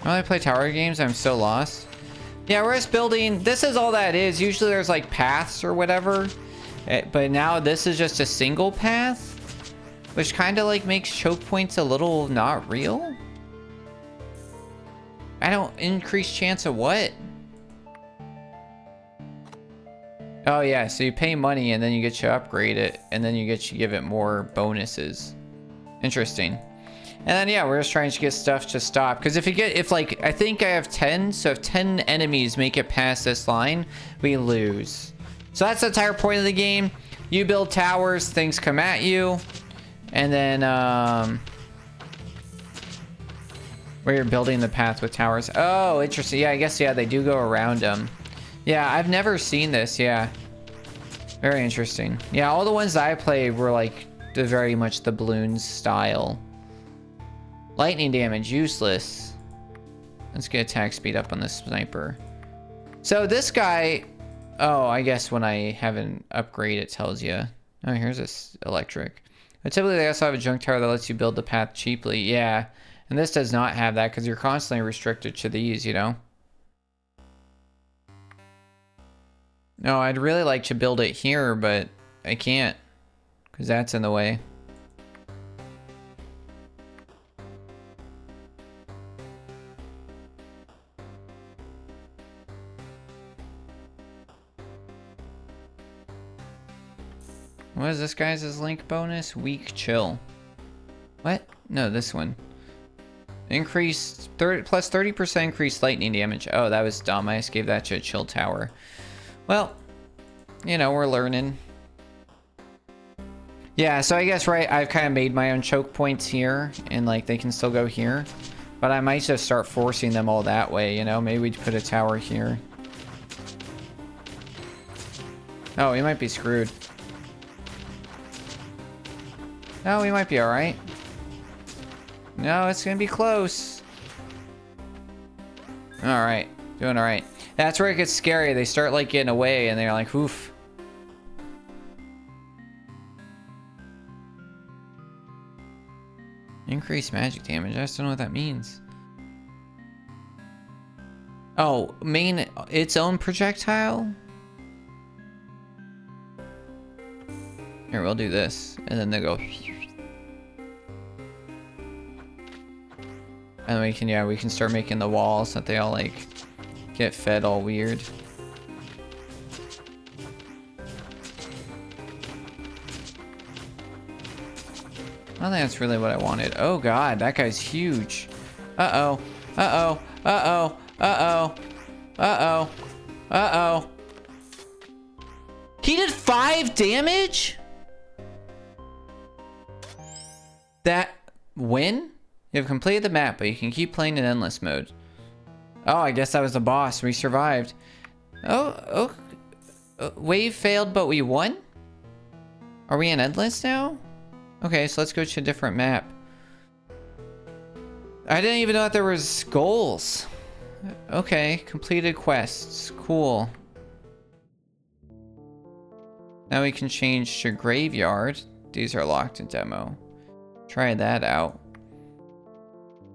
When I play tower games, I'm so lost. Yeah, we're just building... This is all that is. Usually there's like paths or whatever. But now this is just a single path. Which kind of like makes choke points a little not real. I don't... Increase chance of what? Oh yeah, so you pay money and then you get to upgrade it. And then you get to give it more bonuses. Interesting. And then yeah, we're just trying to get stuff to stop. Because if like, I think I have 10. So if 10 enemies make it past this line, we lose. So that's the entire point of the game. You build towers, things come at you. And then, where you're building the path with towers. Oh, interesting. Yeah, I guess, yeah, they do go around them. Yeah, I've never seen this. Yeah. Very interesting. Yeah, all the ones that I played were like very much the balloons style. Lightning damage, useless. Let's get attack speed up on this sniper. So this guy... Oh, I guess when I have an upgrade, it tells you. Oh, here's this electric. But typically, they also have a junk tower that lets you build the path cheaply. Yeah, and this does not have that because you're constantly restricted to these, you know? No, I'd really like to build it here, but I can't because that's in the way. What is this guy's link bonus? Weak chill. What? No, this one. Increased plus 30% increased lightning damage. Oh, that was dumb. I just gave that to a chill tower. Well, you know, we're learning. Yeah, so I guess, right, I've kind of made my own choke points here, and like they can still go here. But I might just start forcing them all that way, you know? Maybe we put a tower here. Oh, we might be screwed. No, we might be alright. No, it's gonna be close. Alright, doing alright. That's where it gets scary. They start like getting away and they're like, oof. Increased magic damage. I just don't know what that means. Oh, main its own projectile? Here, we'll do this. And then they go. And we can, yeah, we can start making the walls that they all like get fed all weird. I don't think that's really what I wanted. Oh god, that guy's huge. Uh-oh. Uh-oh. Uh-oh. Uh-oh. Uh-oh. Uh-oh. He did 5 damage? That win? You have completed the map, but you can keep playing in endless mode. Oh, I guess that was the boss. We survived. Oh, wave failed, but we won? Are we in endless now? Okay, so let's go to a different map. I didn't even know that there was goals. Okay, completed quests. Cool. Now we can change to graveyard. These are locked in demo. Try that out.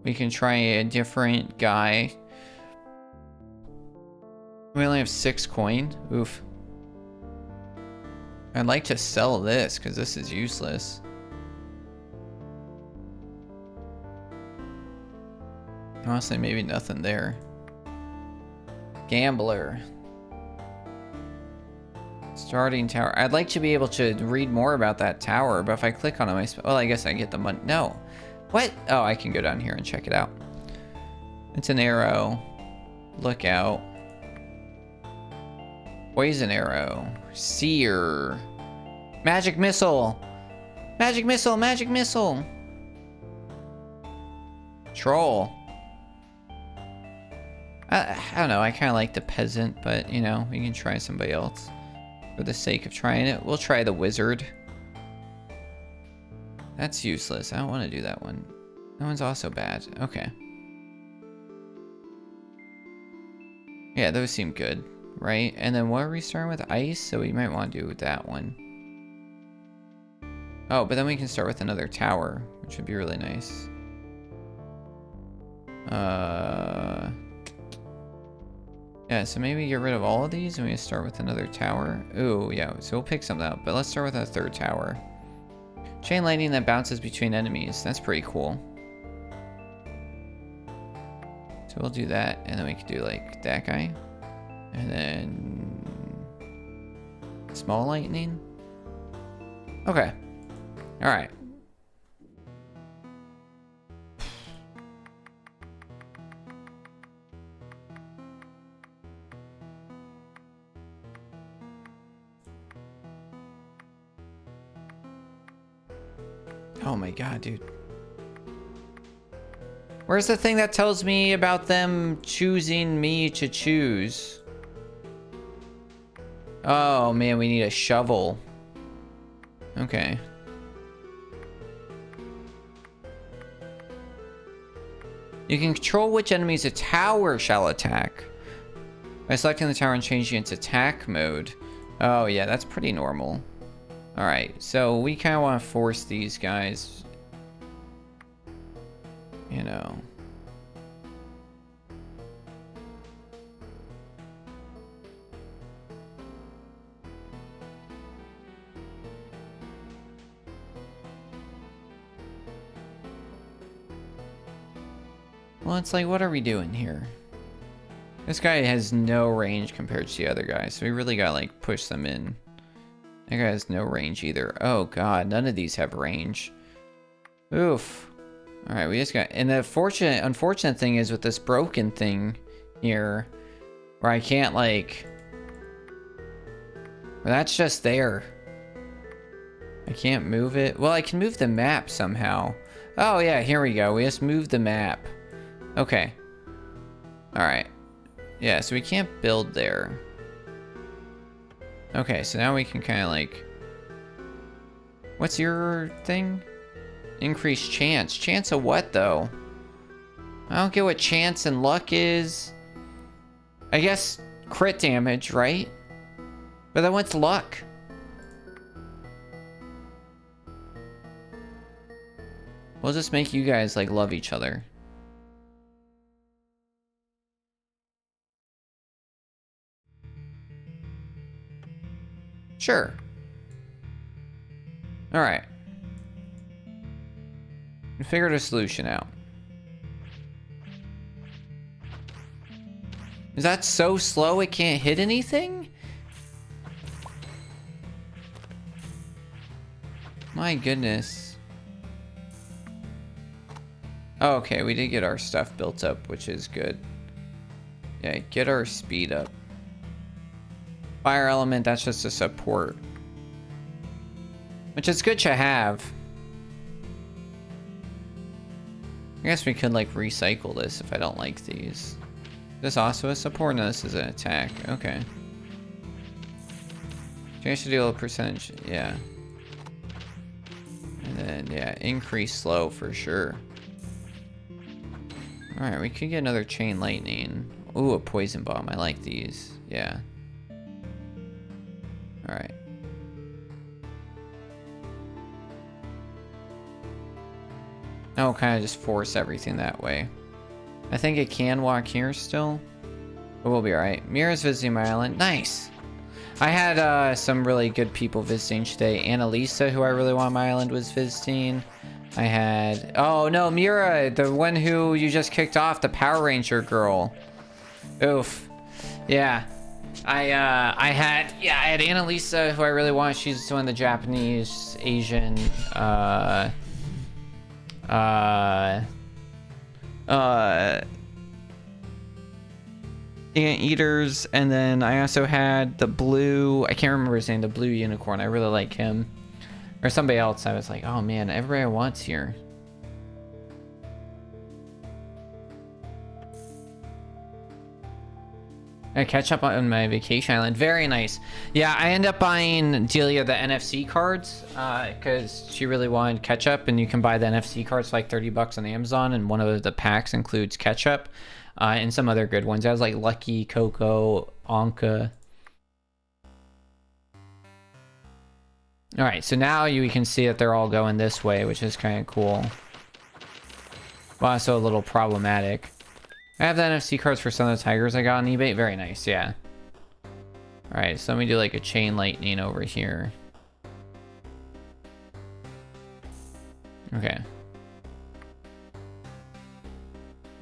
We can try a different guy. We only have 6 coin. Oof. I'd like to sell this because this is useless. Honestly, maybe nothing there. Gambler. Starting tower. I'd like to be able to read more about that tower, but if I click on it, well, I guess I get the money. No. What? Oh, I can go down here and check it out. It's an arrow. Look out. Poison arrow. Seer. Magic missile. Magic missile. Magic missile. Troll. I don't know. I kind of like the peasant, but you know, we can try somebody else. For the sake of trying it, we'll try the wizard. That's useless. I don't want to do that one. That one's also bad. Okay. Yeah, those seem good, right? And then what are we starting with? Ice, so we might want to do that one. Oh, but then we can start with another tower, which would be really nice. Yeah, so maybe get rid of all of these and we start with another tower. Ooh, yeah, so we'll pick something up, but let's start with a third tower. Chain lightning that bounces between enemies. That's pretty cool. So we'll do that, and then we can do like that guy. And then small lightning. Okay. All right. Oh my god, dude. Where's the thing that tells me about them choosing me to choose? Oh man, we need a shovel. Okay. You can control which enemies a tower shall attack by selecting the tower and changing its attack mode. Oh yeah, that's pretty normal. Alright, so we kind of want to force these guys, you know. Well, it's like, what are we doing here? This guy has no range compared to the other guy, so we really gotta like push them in. That guy has no range either. Oh god, none of these have range. Oof. Alright, we just got... And the unfortunate thing is with this broken thing here, where I can't like... Well, that's just there. I can't move it. Well, I can move the map somehow. Oh yeah, here we go. We just moved the map. Okay. Alright. Yeah, so we can't build there. Okay, so now we can kind of like... What's your thing? Increase chance. Chance of what, though? I don't get what chance and luck is. I guess crit damage, right? But then what's luck? We'll just make you guys, like, love each other. Sure. Alright. We figured a solution out. Is that so slow it can't hit anything? My goodness. Oh, okay, we did get our stuff built up, which is good. Yeah, get our speed up. Fire element, that's just a support. Which is good to have. I guess we could like recycle this if I don't like these. This also a support? No, this is an attack. Okay. Change to deal a percentage. Yeah. And then, yeah, increase slow for sure. Alright, we could get another chain lightning. Ooh, a poison bomb. I like these. Yeah. Alright. Now we'll kind of just force everything that way. I think it can walk here still. But we'll be alright. Mira's visiting my island. Nice! I had some really good people visiting today. Annalisa, who I really want on my island, was visiting. I had... Oh, no, Mira, the one who you just kicked off, the Power Ranger girl. Oof. Yeah. I had Annalisa, who I really want. She's one of the Japanese, Asian, eaters, and then I also had the blue, I can't remember his name, the blue unicorn. I really like him. Or somebody else. I was like, oh man, everybody I want's here. I catch up on my vacation island. Very nice. Yeah, I end up buying Delia the NFC cards because she really wanted ketchup, and you can buy the NFC cards for like 30 bucks on Amazon, and one of the packs includes ketchup and some other good ones. I was like Lucky, Coco, Anka. All right, so now you can see that they're all going this way, which is kind of cool. Well, also a little problematic. I have the NFC cards for some of the tigers I got on eBay. Very nice, yeah. Alright, so let me do like a chain lightning over here. Okay.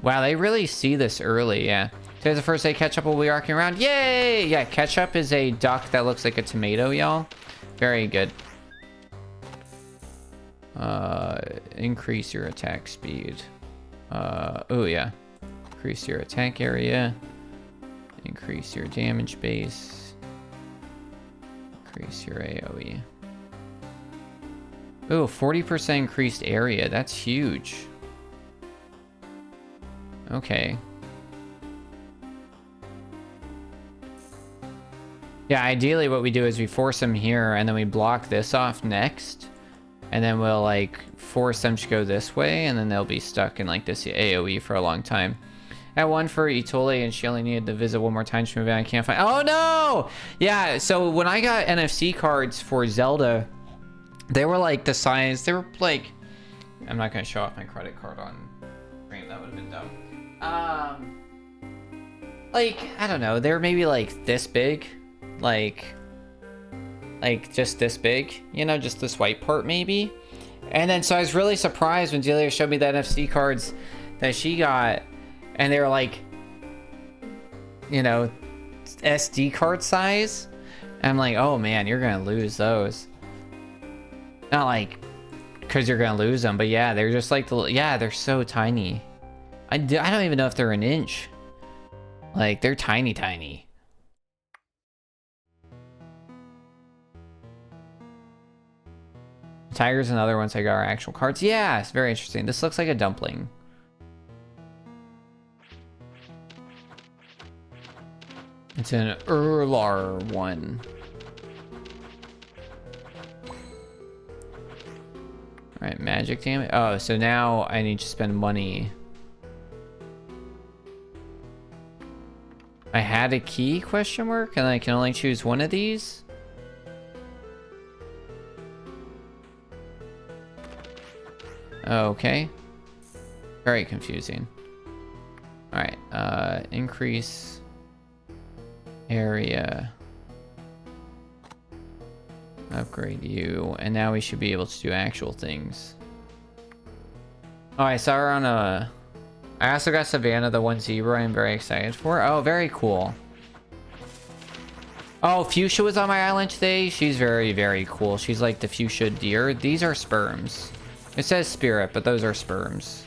Wow, they really see this early, yeah. Today's the first day ketchup will be walking around. Yay! Yeah, ketchup is a duck that looks like a tomato, y'all. Very good. Increase your attack speed. Oh yeah. Increase your attack area. Increase your damage base. Increase your AoE. Oh, 40% increased area. That's huge. Okay. Yeah, ideally what we do is we force them here and then we block this off next. And then we'll like force them to go this way and then they'll be stuck in like this AoE for a long time. I had one for Itole and she only needed to visit one more time to move in. I can't find. Oh no! Yeah, so when I got NFC cards for Zelda, they were like the size. They were like, I'm not gonna show off my credit card on stream. That would have been dumb. Like I don't know. They were maybe like this big, like just this big. You know, just this white part maybe. And then so I was really surprised when Delia showed me the NFC cards that she got. And they were like, you know, SD card size. And I'm like, oh man, you're gonna lose those. Not like, cause you're gonna lose them, but yeah, they're just like, yeah, they're so tiny. I don't even know if they're an inch. Like, they're tiny, tiny. Tigers and other ones I got are actual cards. Yeah, it's very interesting. This looks like a dumpling. It's an Urlar one. Alright, magic damage. Oh, so now I need to spend money. I had a key, question mark, and I can only choose one of these? Okay. Very confusing. Alright, increase area, upgrade you, and now we should be able to do actual things. Oh, I saw her on a... I also got Savannah, the one zebra I'm very excited for. Oh, very cool. Oh, Fuchsia was on my island today. She's very, very cool. She's like the Fuchsia deer. These are sperms. It says spirit, but those are sperms.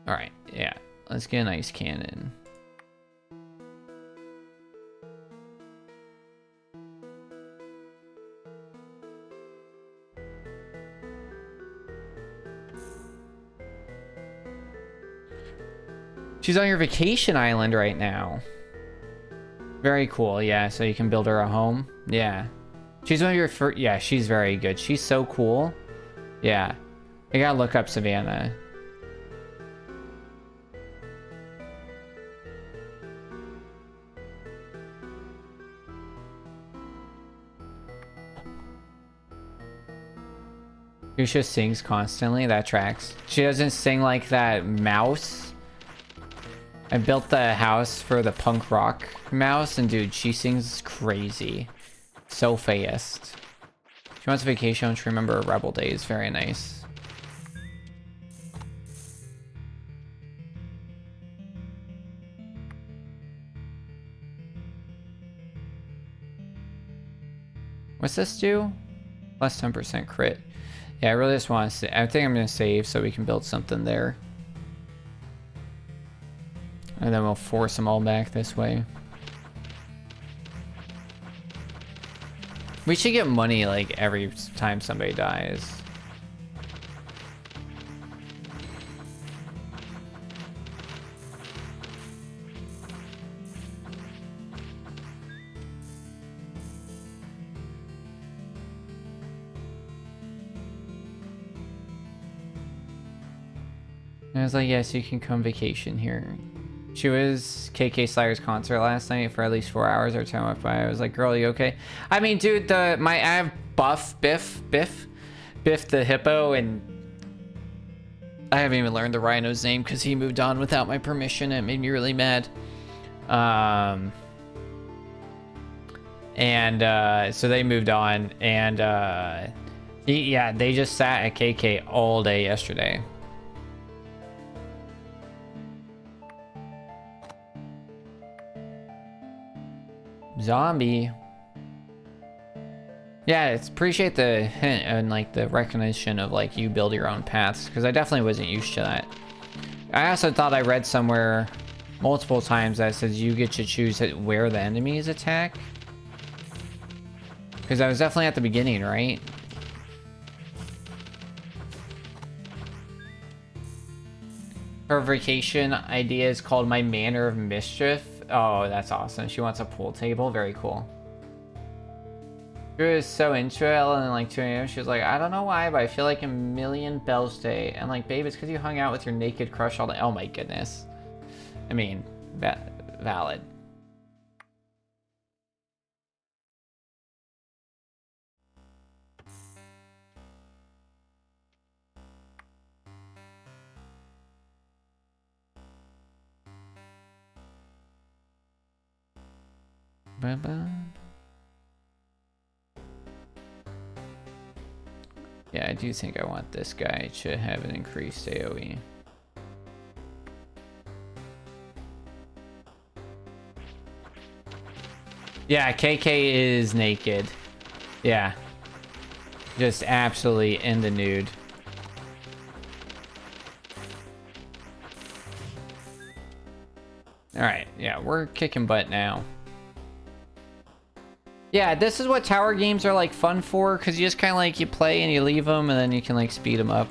Alright, yeah. Let's get an ice cannon. She's on your vacation island right now. Very cool, yeah. So you can build her a home. Yeah. She's one of your first... Yeah, she's very good. She's so cool. Yeah. I gotta look up Savannah. Fuchsia sings constantly. That tracks. She doesn't sing like that mouse. I built the house for the punk rock mouse, and dude, she sings crazy. So fast. She wants a vacation to remember her rebel days. Very nice. What's this do? Plus 10% crit. Yeah, I really just want to... I think I'm going to save so we can build something there. And then we'll force them all back this way. We should get money like every time somebody dies. And I was like, yes, you can come vacation here. She was KK Slayer's concert last night for at least 4 hours. Every time I went by, I was like, girl, you okay? I mean, dude, I have Biff the hippo, and I haven't even learned the rhino's name because he moved on without my permission. It made me really mad. So they moved on, and yeah, they just sat at KK all day yesterday. Zombie. Yeah, it's appreciate the hint and like the recognition of like you build your own paths, because I definitely wasn't used to that. I also thought I read somewhere multiple times that says you get to choose where the enemies attack, because I was definitely at the beginning, right? Her vacation idea is called My Manner of Mischief. Oh, that's awesome. She wants a pool table. Very cool. She was so into it, and like 2 a.m. she was like, I don't know why, but I feel like a million bells day. And like, babe, it's because you hung out with your naked crush all day. Oh my goodness. I mean, valid. Yeah, I do think I want this guy to have an increased AoE. Yeah, KK is naked. Yeah. Just absolutely in the nude. Alright, yeah, we're kicking butt now. Yeah, this is what tower games are like fun for, because you just kind of like, you play and you leave them, and then you can like speed them up.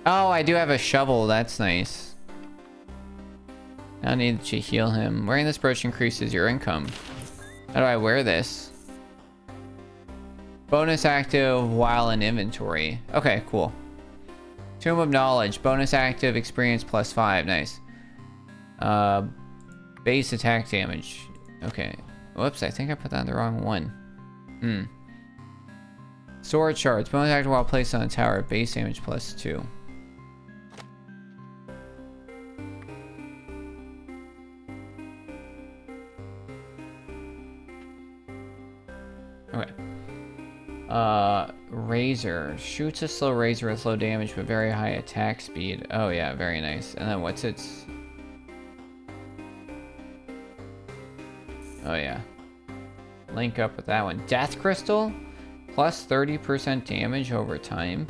Oh, I do have a shovel, that's nice. I need to heal him. Wearing this brooch increases your income. How do I wear this? Bonus active while in inventory. Okay, cool. Tomb of Knowledge. Bonus active experience +5. Nice. Base attack damage. Okay. Whoops, I think I put that on the wrong one. Sword shards. Bonus active while placed on a tower. Base damage +2. Okay. Razor. Shoots a slow razor with low damage but very high attack speed. Oh yeah, very nice. And then what's its... Oh yeah. Link up with that one. Death Crystal? Plus 30% damage over time.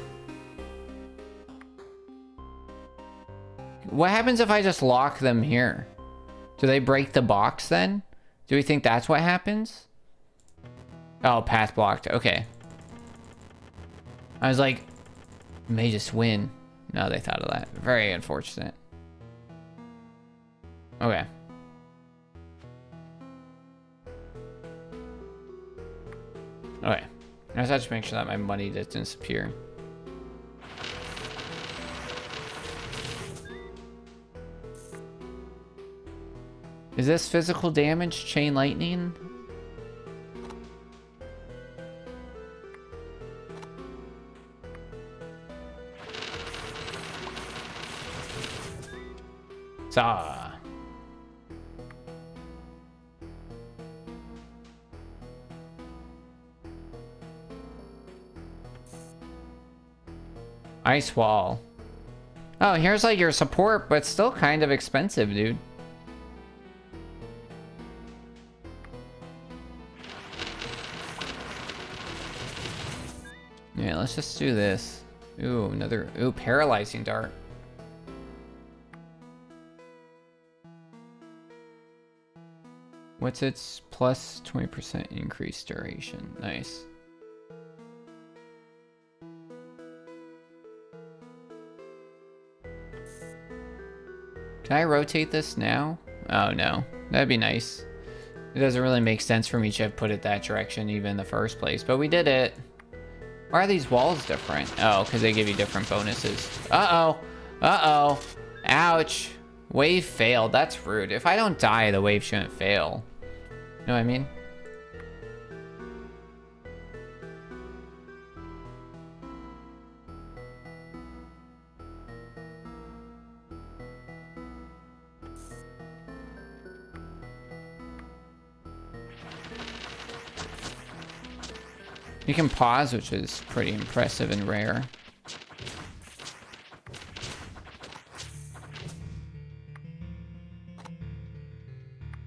What happens if I just lock them here? Do they break the box then? Do we think that's what happens? Oh, path blocked. Okay. I was like, may just win. No, they thought of that. Very unfortunate. Okay. Okay. I just have to make sure that my money doesn't disappear. Is this physical damage? Chain lightning? Saw. Ice wall. Oh, here's like your support, but still kind of expensive, dude. Yeah, let's just do this. Ooh, another... Ooh, paralyzing dart. What's its plus 20% increased duration? Nice. Can I rotate this now? Oh no, that'd be nice. It doesn't really make sense for me to have put it that direction even in the first place, but we did it. Why are these walls different? Oh, because they give you different bonuses. Uh-oh. Uh-oh. Ouch. Wave failed. That's rude. If I don't die, the wave shouldn't fail. You know what I mean? You can pause, which is pretty impressive and rare.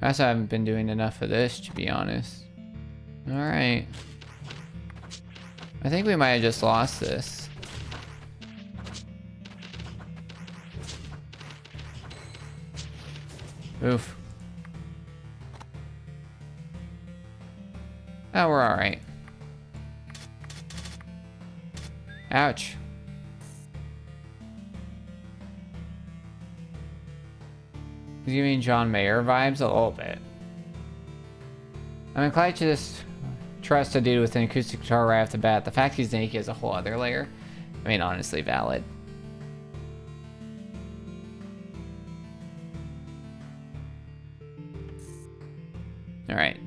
I also haven't been doing enough of this, to be honest. Alright. I think we might have just lost this. Oof. Oh, we're alright. Ouch. He's giving John Mayer vibes a little bit. I'm inclined to just trust a dude with an acoustic guitar right off the bat. The fact he's naked is a whole other layer. I mean, honestly, valid. Alright.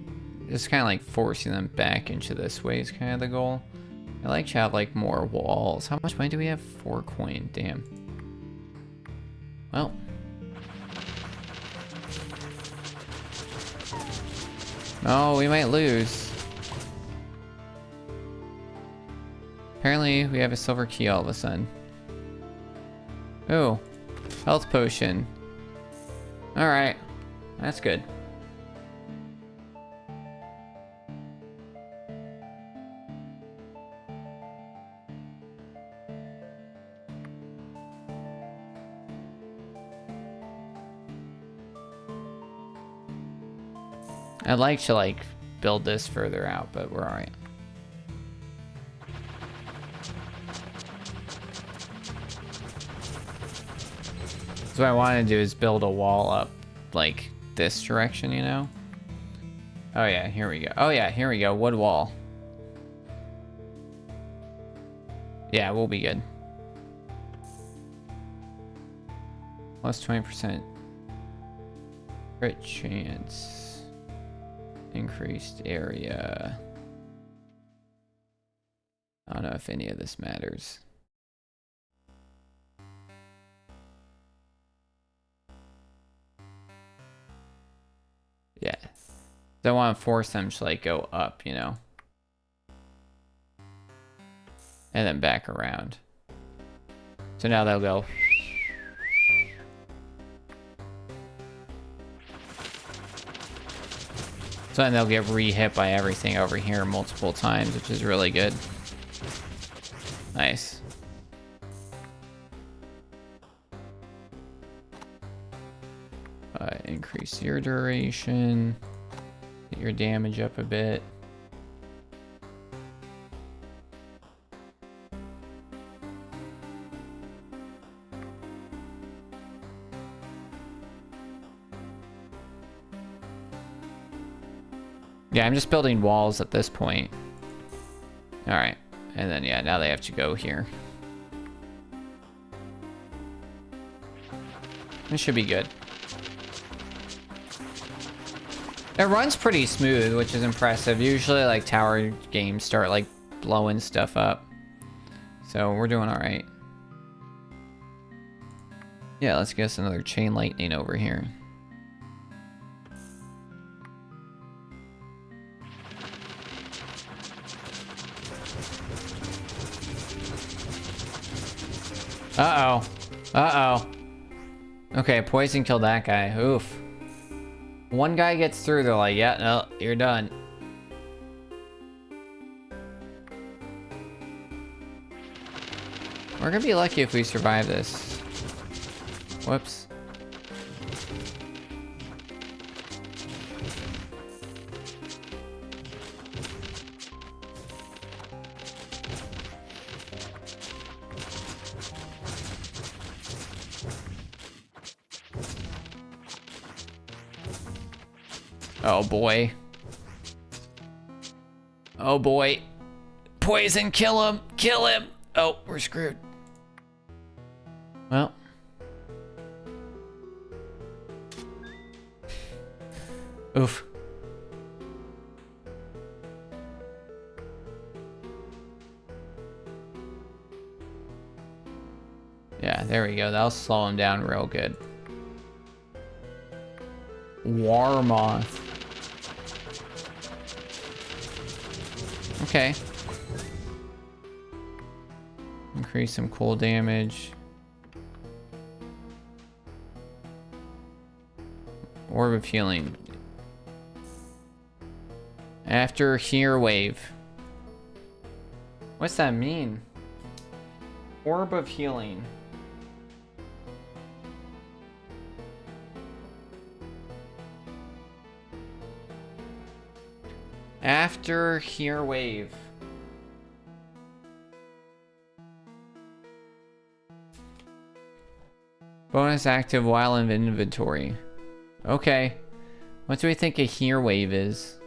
Just kind of like forcing them back into this way is kind of the goal. I like to have like more walls. How much money do we have? 4 coin. Damn. Well. Oh, we might lose. Apparently, we have a silver key all of a sudden. Oh, health potion. Alright, that's good. I'd like to like build this further out, but we're alright. So what I want to do is build a wall up like this direction, you know? Oh yeah, here we go. Oh yeah, here we go. Wood wall. Yeah, we'll be good. Plus 20% crit chance. Increased area. I don't know if any of this matters. Yeah. Don't want to force them to like go up, you know? And then back around. So now they'll go. So then they'll get re-hit by everything over here multiple times, which is really good. Nice. Increase your duration. Get your damage up a bit. Yeah, I'm just building walls at this point. Alright. And then, yeah, now they have to go here. It should be good. It runs pretty smooth, which is impressive. Usually, like, tower games start, like, blowing stuff up. So, we're doing alright. Yeah, let's get us another chain lightning over here. Uh-oh. Uh-oh. Okay, poison killed that guy. Oof. One guy gets through, they're like, yeah, no, you're done. We're gonna be lucky if we survive this. Whoops. Oh boy. Oh boy. Poison, kill him. Kill him! Oh, we're screwed. Well. Oof. Yeah, there we go. That'll slow him down real good. Warmoth. Okay. Increase some cool damage. Orb of healing. After here wave. What's that mean? Orb of healing. After here wave. Bonus active while in inventory. Okay. What do we think a here wave is?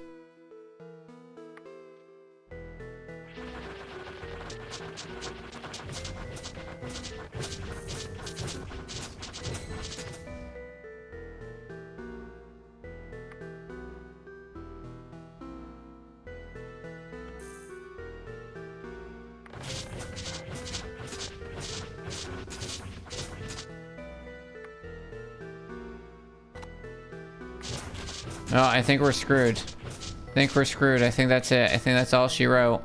Oh, I think we're screwed. I think we're screwed. I think that's it. I think that's all she wrote.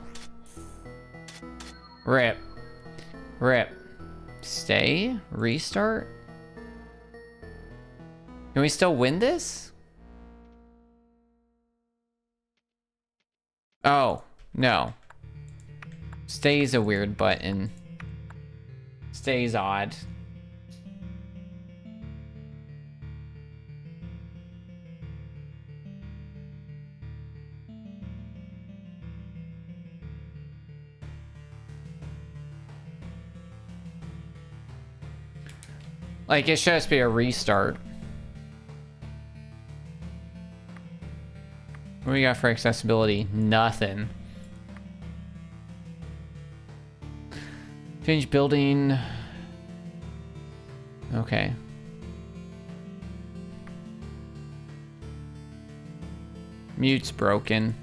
Rip. Rip. Stay? Restart? Can we still win this? Oh, no. Stay's a weird button. Stay's odd. Like, it should just be a restart. What do we got for accessibility? Nothing. Change building. Okay. Mute's broken.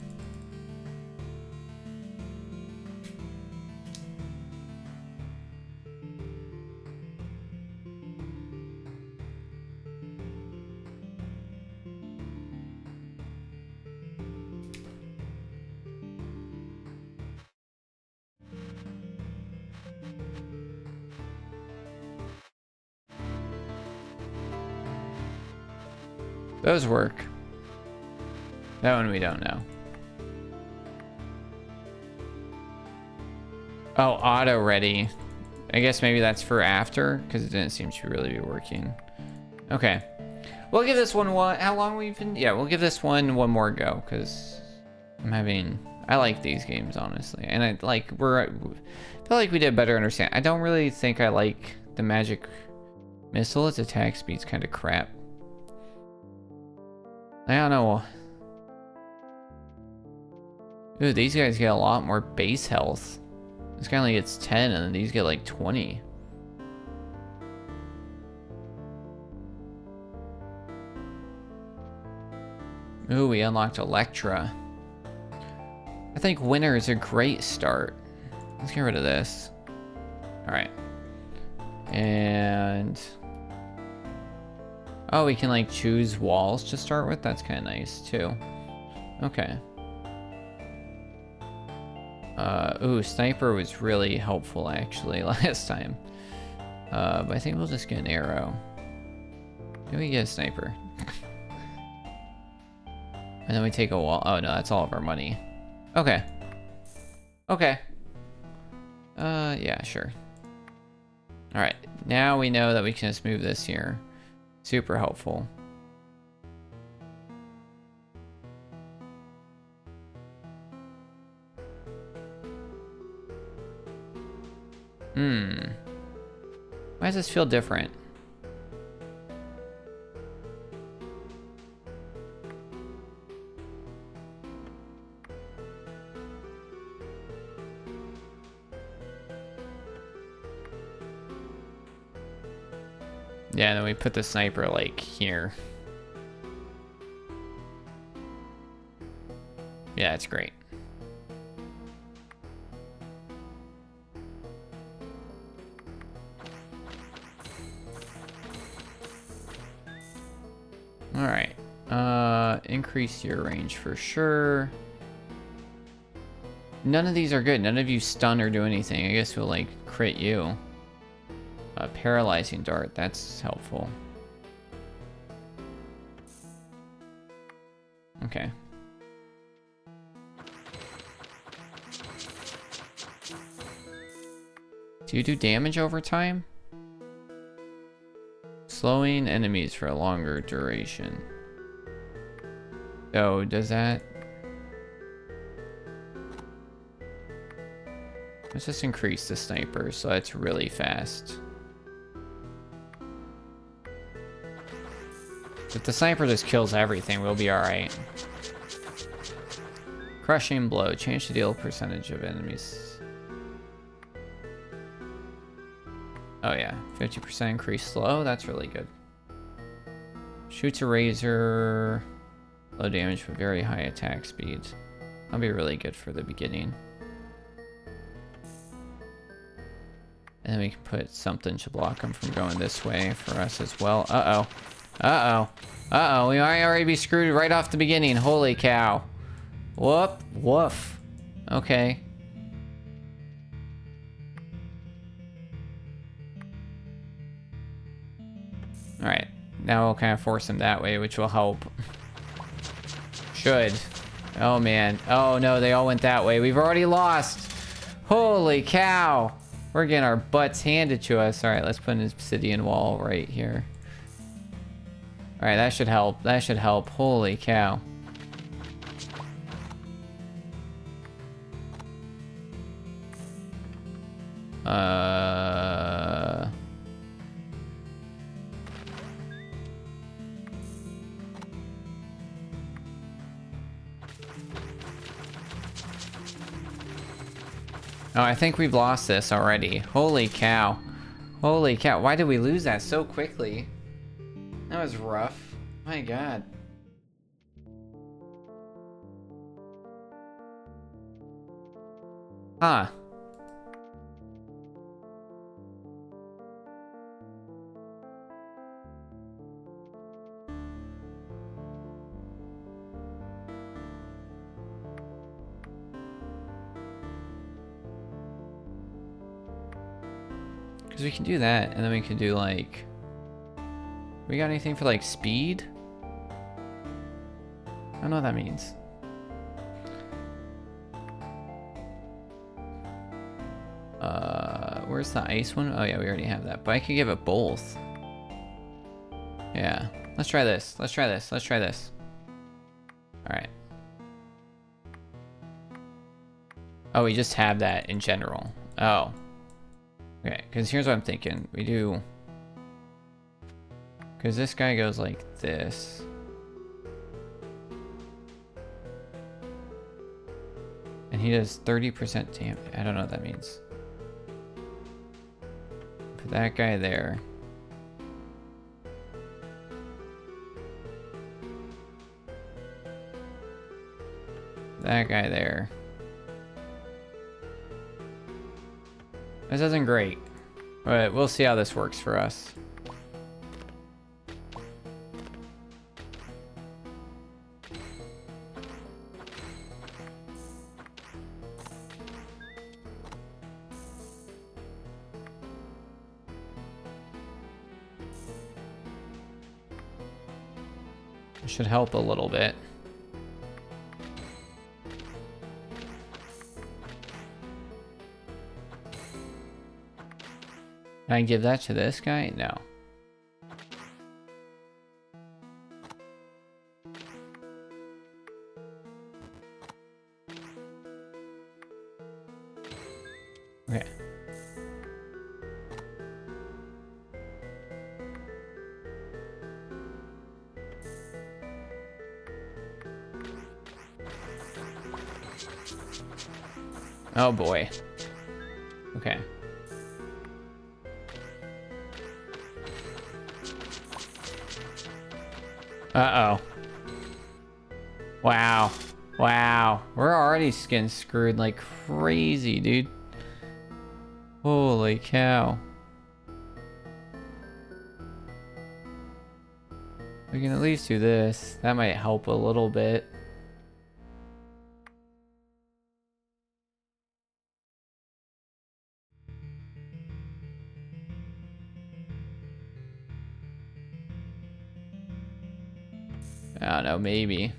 Those work. That one we don't know. Oh, auto ready. I guess maybe that's for after, because it didn't seem to really be working. Okay. We'll give this one how long we've been? Yeah, we'll give this one more go, because I like these games, honestly. And I feel like we did better understand. I don't really think I like the magic missile. Its attack speed's kind of crap. I don't know. Ooh, these guys get a lot more base health. This guy only gets 10, and then these get like 20. Ooh, we unlocked Electra. I think winter is a great start. Let's get rid of this. Alright. And... oh, we can like choose walls to start with. That's kind of nice too. Okay. Ooh, sniper was really helpful actually last time. But I think we'll just get an arrow. Can we get a sniper? And then we take a wall. Oh no, that's all of our money. Okay. Okay. Yeah, sure. All right, now we know that we can just move this here. Super helpful. Why does this feel different? Yeah, and then we put the sniper like here. Yeah, it's great. All right. Increase your range for sure. None of these are good. None of you stun or do anything. I guess we'll like crit you. Paralyzing dart. That's helpful. Okay. Do you do damage over time? Slowing enemies for a longer duration. Oh, does that? Let's just increase the sniper so that's really fast. If the sniper just kills everything, we'll be alright. Crushing blow. Change the deal percentage of enemies. Oh yeah, 50% increase slow. That's really good. Shoots a razor. Low damage but very high attack speed. That'll be really good for the beginning. And then we can put something to block them from going this way for us as well. Uh-oh. Uh-oh. Uh-oh. We might already be screwed right off the beginning. Holy cow. Whoop. Woof. Okay. Alright. Now we'll kind of force them that way, which will help. Should. Oh, man. Oh, no. They all went that way. We've already lost. Holy cow. We're getting our butts handed to us. Alright, let's put an obsidian wall right here. Alright, that should help. That should help. Holy cow. Oh, I think we've lost this already. Holy cow. Holy cow. Why did we lose that so quickly? That was rough. My god. Huh. Because we can do that, and then we can do like... We got anything for like speed? I don't know what that means. Where's the ice one? Oh yeah, we already have that. But I could give it both. Yeah. Let's try this. Let's try this. Let's try this. Alright. Oh, we just have that in general. Oh. Okay, because here's what I'm thinking. We do... Because this guy goes like this. And he does 30% damage. I don't know what that means. Put that guy there. That guy there. This isn't great. But we'll see how this works for us. Should help a little bit. Can I give that to this guy? No. Okay. Oh boy. Okay. Uh-oh. Wow. Wow. We're already getting screwed like crazy, dude. Holy cow. We can at least do this. That might help a little bit. I don't know, maybe.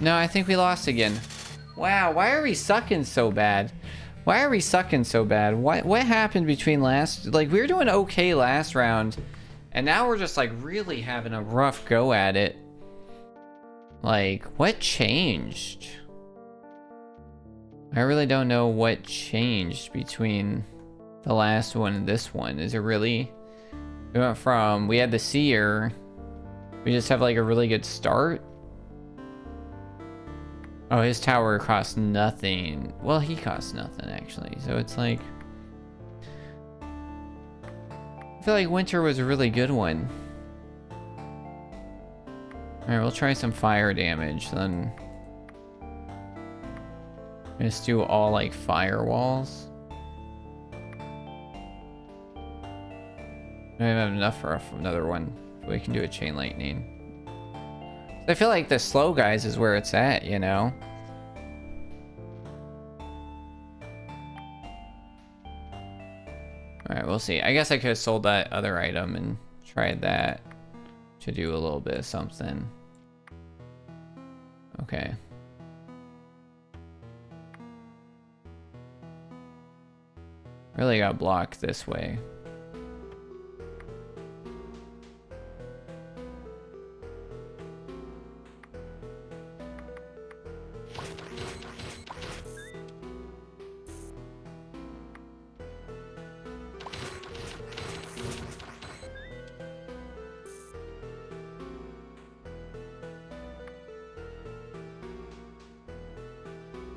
No, I think we lost again. Wow, why are we sucking so bad? Why are we sucking so bad? What happened between last... Like, we were doing okay last round, and now we're just, like, really having a rough go at it. Like, what changed? I really don't know what changed between the last one and this one. Is it really... We went from... We had the seer. We just have, like, a really good start. Oh, his tower costs nothing. Well, he costs nothing, actually. So it's like... I feel like winter was a really good one. Alright, we'll try some fire damage, then. Just do all, like, firewalls. I don't have enough for another one. We can do a chain lightning. I feel like the slow guys is where it's at, you know? Alright, we'll see. I guess I could have sold that other item and tried that to do a little bit of something. Okay. Really got blocked this way.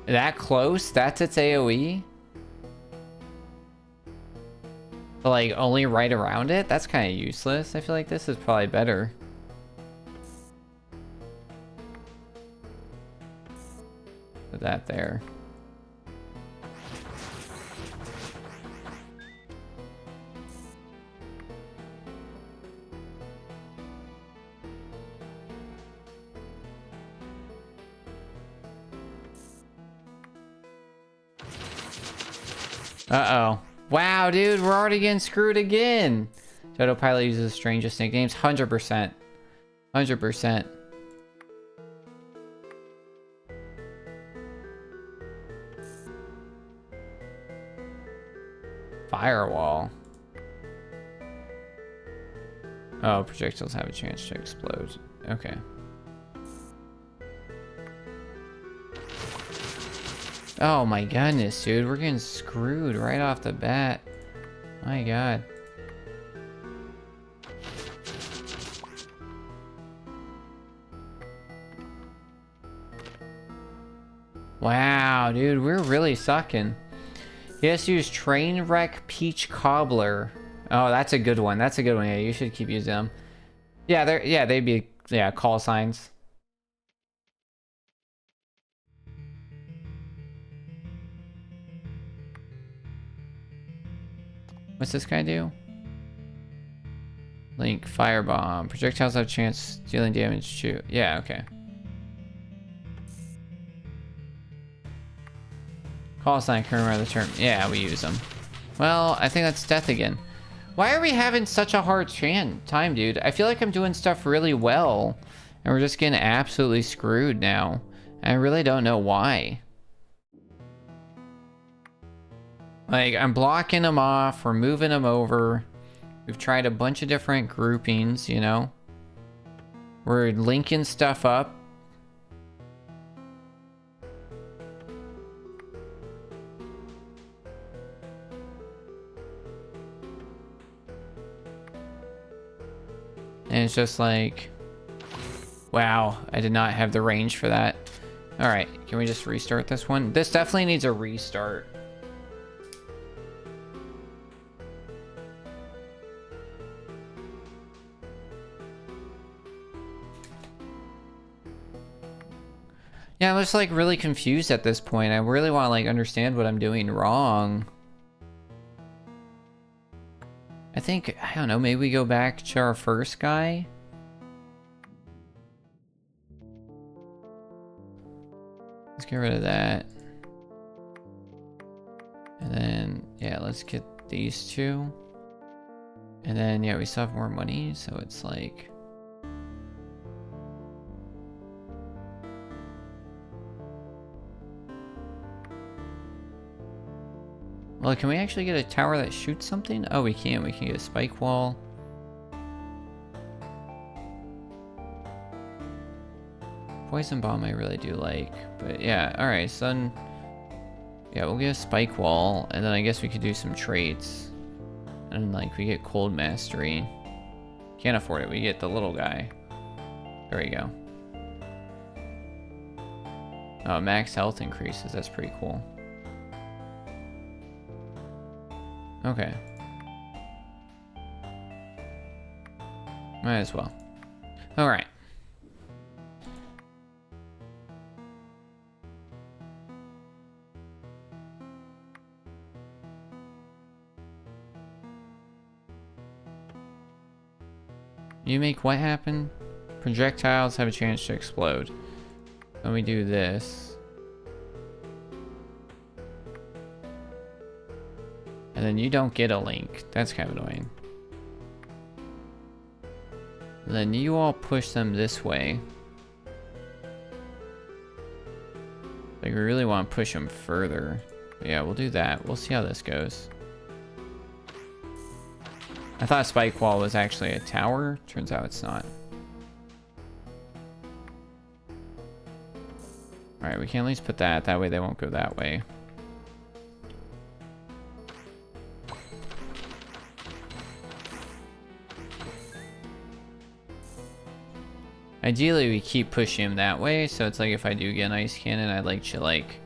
That close? That's its AoE? But like only right around it? That's kind of useless. I feel like this is probably better. Put that there. Uh-oh. Wow, dude, we're already getting screwed again. Toto Pilot uses the strangest nicknames. 100%. 100%. Firewall. Oh, projectiles have a chance to explode. Okay. Oh my goodness, dude. We're getting screwed right off the bat. My god. Wow, dude. We're really sucking. He has to use Trainwreck Peach Cobbler. Oh, that's a good one. That's a good one. Yeah, you should keep using them. Yeah, they'd be call signs. What's this guy do? Link, firebomb. Projectiles have a chance dealing damage to... Yeah, okay. Call sign, can remember the term. Yeah, we use them. Well, I think that's death again. Why are we having such a hard time, dude? I feel like I'm doing stuff really well, and we're just getting absolutely screwed now. And I really don't know why. Like, I'm blocking them off, we're moving them over. We've tried a bunch of different groupings, you know? We're linking stuff up. And it's just like... Wow, I did not have the range for that. All right, can we just restart this one? This definitely needs a restart. Yeah, I'm just like really confused at this point. I really want to like understand what I'm doing wrong. I think, I don't know, maybe we go back to our first guy. Let's get rid of that. And then, yeah, let's get these two. And then, yeah, we still have more money, so it's like... Well, can we actually get a tower that shoots something? Oh, we can. We can get a spike wall. Poison bomb I really do like. But yeah, alright, so then... Yeah, we'll get a spike wall, and then I guess we could do some traits. And like, we get cold mastery. Can't afford it, we get the little guy. There we go. Oh, max health increases, that's pretty cool. Okay. Might as well. Alright. You make what happen? Projectiles have a chance to explode. Let me do this. And then you don't get a link. That's kind of annoying. And then you all push them this way. Like, we really want to push them further. But yeah, we'll do that. We'll see how this goes. I thought spike wall was actually a tower. Turns out it's not. Alright, we can at least put that. That way they won't go that way. Ideally, we keep pushing him that way, so it's like if I do get an ice cannon, I'd like to, like,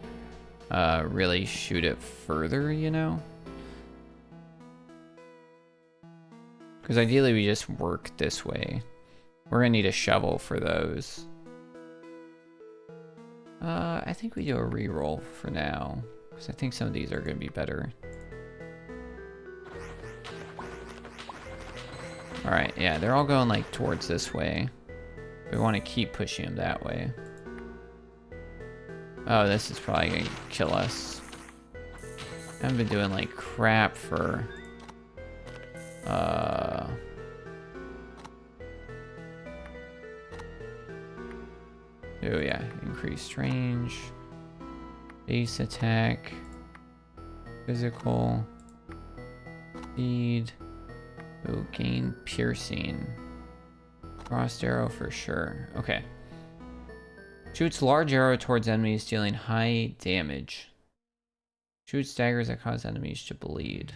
really shoot it further, you know? Because ideally, we just work this way. We're gonna need a shovel for those. I think we do a reroll for now, because I think some of these are gonna be better. Alright, yeah, they're all going, like, towards this way. We want to keep pushing him that way. Oh, this is probably gonna kill us. I haven't been doing like crap for... Oh yeah, increased range. Base attack. Physical. Speed. Oh, gain piercing. Crossed arrow for sure. Okay. Shoots large arrow towards enemies, dealing high damage. Shoots daggers that cause enemies to bleed.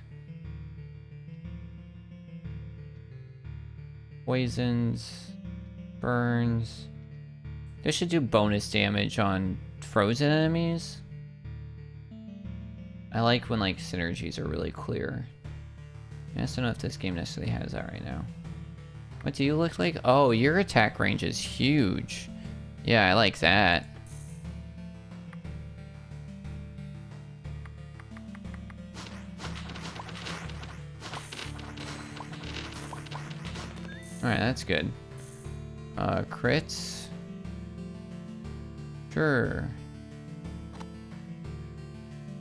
Poisons. Burns. This should do bonus damage on frozen enemies. I like when like synergies are really clear. I just don't know if this game necessarily has that right now. What do you look like? Oh, your attack range is huge. Yeah, I like that. Alright, that's good. Crits? Sure.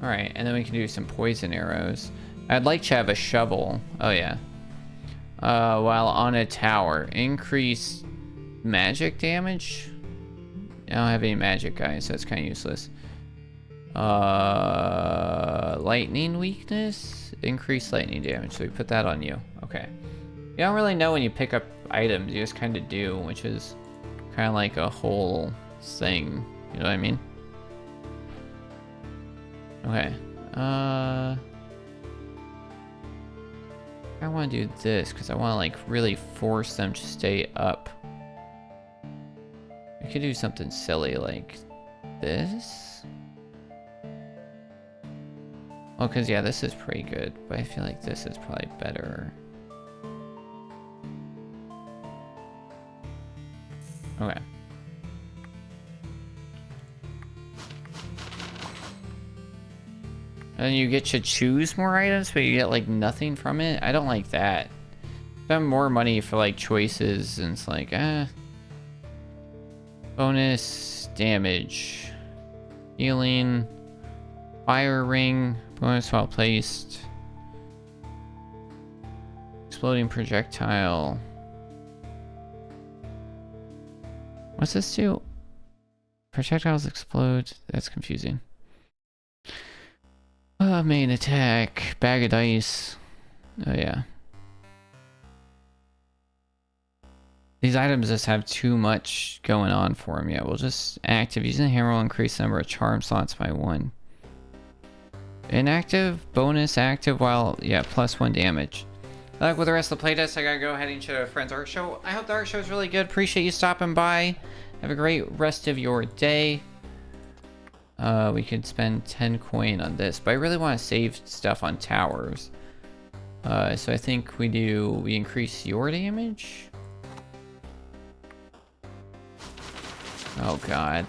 Alright, and then we can do some poison arrows. I'd like to have a shovel. Oh, yeah. While on a tower. Increase magic damage? I don't have any magic, guys, so it's kind of useless. Lightning weakness? Increase lightning damage, so we put that on you. Okay. You don't really know when you pick up items, you just kind of do, which is kind of like a whole thing. You know what I mean? Okay. I want to do this because I want to like really force them to stay up. could do something silly like this. Well, because, yeah, this is pretty good, but I feel like this is probably better. Okay. And you get to choose more items, but you get, like, nothing from it? I don't like that. Spend more money for, like, choices, and it's like, bonus damage. Healing. Fire ring. Bonus while placed. Exploding projectile. What's this do? Projectiles explode. That's confusing. Main attack. Bag of dice. Oh, yeah. These items just have too much going on for them. Yeah, we'll just active. Using the hammer will increase the number of charm slots by 1. Inactive, bonus, active, while, yeah, +1 damage. Good luck with the rest of the playtest. I gotta go heading to a friend's art show. I hope the art show is really good. Appreciate you stopping by. Have a great rest of your day. We could spend 10 coin on this, but I really want to save stuff on towers. So I think we increase your damage. Oh god.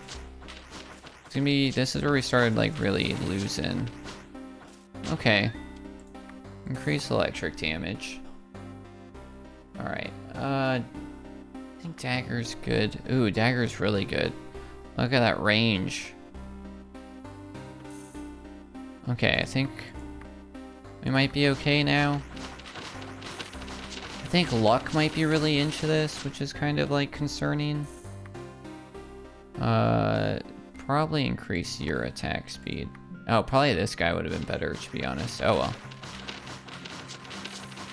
It's gonna be, this is where we started like really losing. Okay. Increase electric damage. Alright. I think dagger's good. Ooh, dagger's really good. Look at that range. Okay, I think we might be okay now. I think luck might be really into this, which is kind of like concerning. Probably increase your attack speed. Oh, probably this guy would have been better, to be honest. Oh well.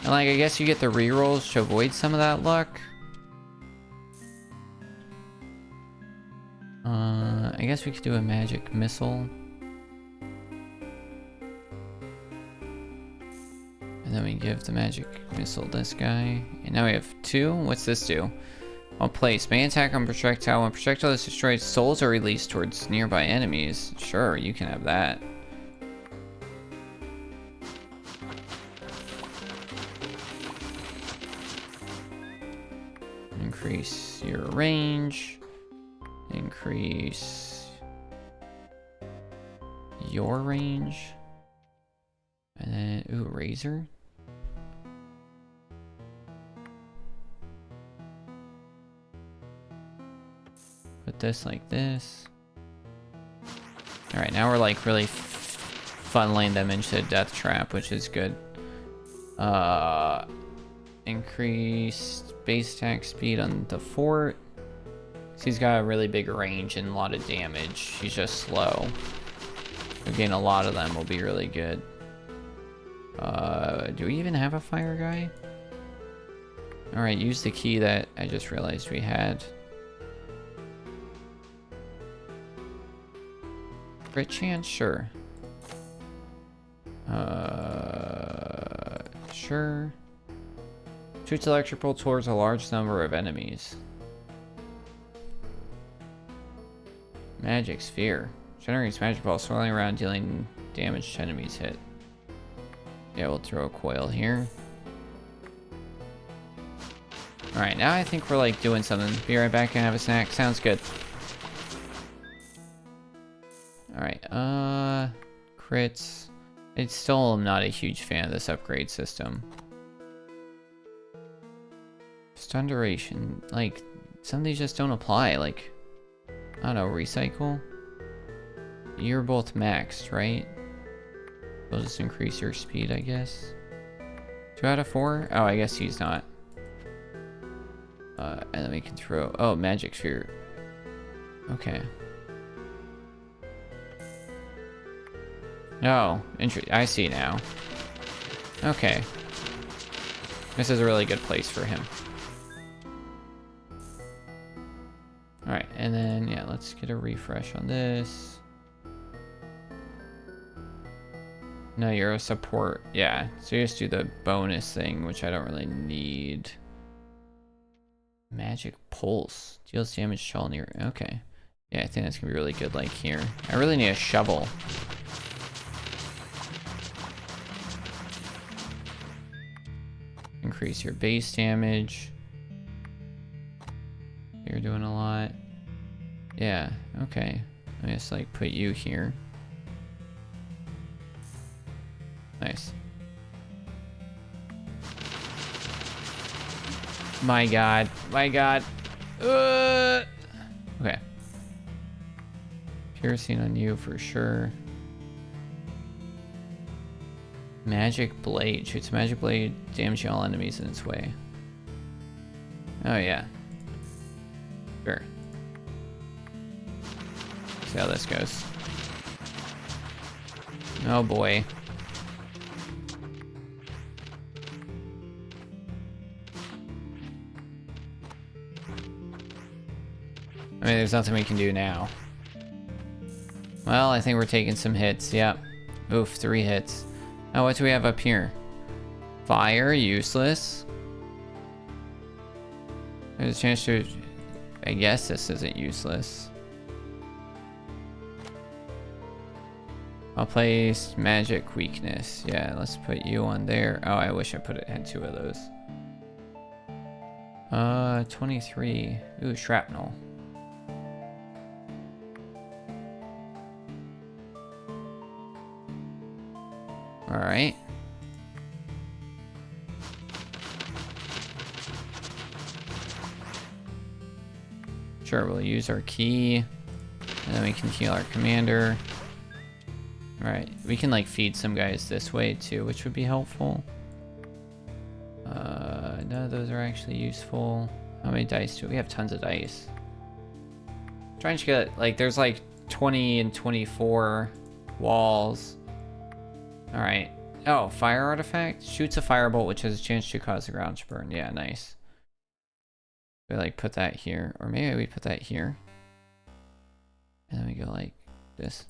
And like, I guess you get the rerolls to avoid some of that luck. I guess we could do a magic missile. And then we give the magic missile this guy. And now we have 2. What's this do? While placed, may attack on projectile. When projectile is destroyed, souls are released towards nearby enemies. Sure, you can have that. Increase your range. Increase your range. And then, ooh, razor. Put this like this. Alright, now we're like really funneling them into the death trap, which is good. Increased base attack speed on the fort. So he's got a really big range and a lot of damage. He's just slow. We gain a lot of them will be really good. Do we even have a fire guy? Alright, use the key that I just realized we had. Crit chance? Sure. Sure. Shoots electrical towards a large number of enemies. Magic sphere. Generates magic balls swirling around, dealing damage to enemies hit. Yeah, we'll throw a coil here. Alright, now I think we're like doing something. Be right back and have a snack. Sounds good. Alright, crits. I still am not a huge fan of this upgrade system. Stun duration. Like, some of these just don't apply. Like, I don't know, recycle? You're both maxed, right? We'll just increase your speed, I guess. 2 out of 4? Oh, I guess he's not. And then we can throw... Oh, magic sphere. Okay. Oh, I see now. Okay. This is a really good place for him. Alright, and then, yeah, let's get a refresh on this. No, you're a support. Yeah, so you just do the bonus thing, which I don't really need. Magic Pulse. Deals damage to all near. Okay. Yeah, I think that's gonna be really good, like here. I really need a shovel. Increase your base damage. You're doing a lot. Yeah, okay. Let me just like put you here. Nice. My god. My god. Okay. Piercing on you for sure. Magic Blade. Shoots a magic blade, damaging all enemies in its way. Oh yeah. Sure. See how this goes. Oh boy. I mean, there's nothing we can do now. Well, I think we're taking some hits. Yep. Oof, 3 hits. Oh, what do we have up here? Fire, useless. There's a chance to... I guess this isn't useless. I'll place magic weakness. Yeah, let's put you on there. Oh, I wish I had 2 of those. 23. Ooh, shrapnel. Alright. Sure, we'll use our key. And then we can heal our commander. Alright, we can like feed some guys this way too, which would be helpful. None of those are actually useful. How many dice do we have? Tons of dice. Trying to get, like, there's like 20 and 24 walls. Alright. Oh, fire artifact? Shoots a firebolt which has a chance to cause the ground to burn. Yeah, nice. We like put that here. Or maybe we put that here. And then we go like this.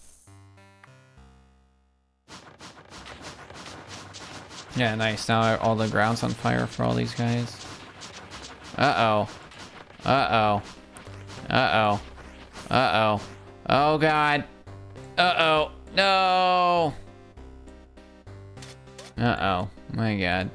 Yeah, nice. Now all the ground's on fire for all these guys. Uh-oh. Uh-oh. Uh-oh. Uh-oh. Oh, God. Uh-oh. No! Uh-oh. My God.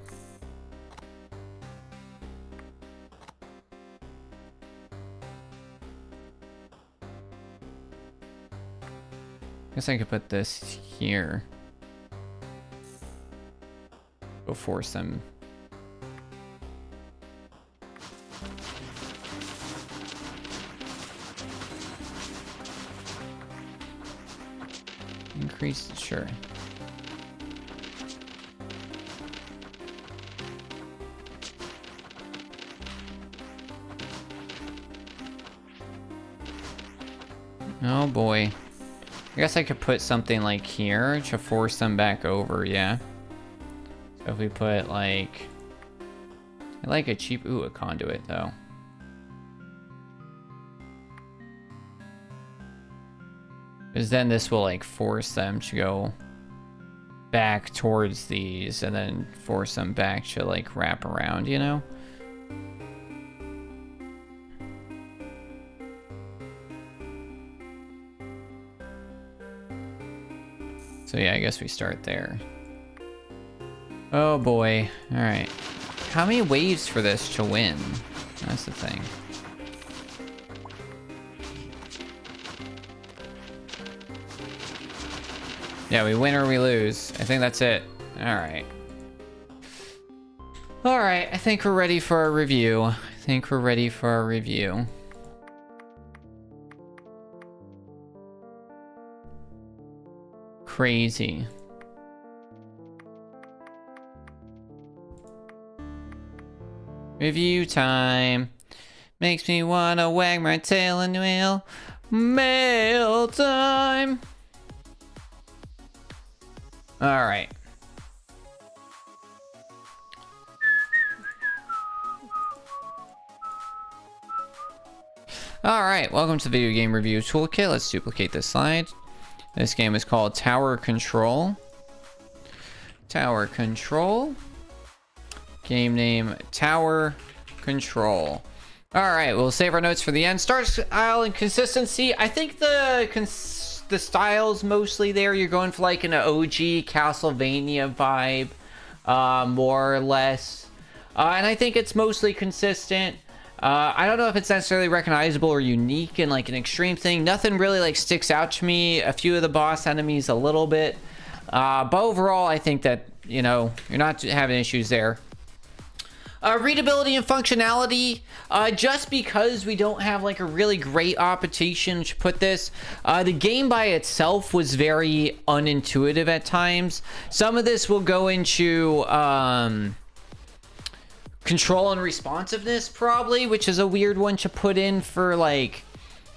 Guess I could put this here. Go force them. Increase, sure. Oh boy. I guess I could put something like here to force them back over, yeah. So if we put like... I like a cheap... Ooh, a conduit though. Because then this will like force them to go back towards these and then force them back to like wrap around, you know? So yeah, I guess we start there. Oh boy. Alright. How many waves for this to win? That's the thing. Yeah, we win or we lose. I think that's it. Alright. Alright, I think we're ready for our review. Crazy. Review time. Makes me wanna wag my tail and wail. Mail time. Alright. Alright, welcome to the Video Game Review Toolkit. Let's duplicate this slide. This game is called Tower Control. Tower Control. Game name, Tower Control. All right, we'll save our notes for the end. Start style and consistency. I think the style's mostly there. You're going for like an OG Castlevania vibe, more or less. And I think it's mostly consistent. I don't know if it's necessarily recognizable or unique in like an extreme thing. Nothing really like sticks out to me. A few of the boss enemies a little bit. But overall, I think that, you know, you're not having issues there. Readability and functionality, just because we don't have like a really great option to put this, the game by itself was very unintuitive at times. Some of this will go into control and responsiveness probably, which is a weird one to put in for like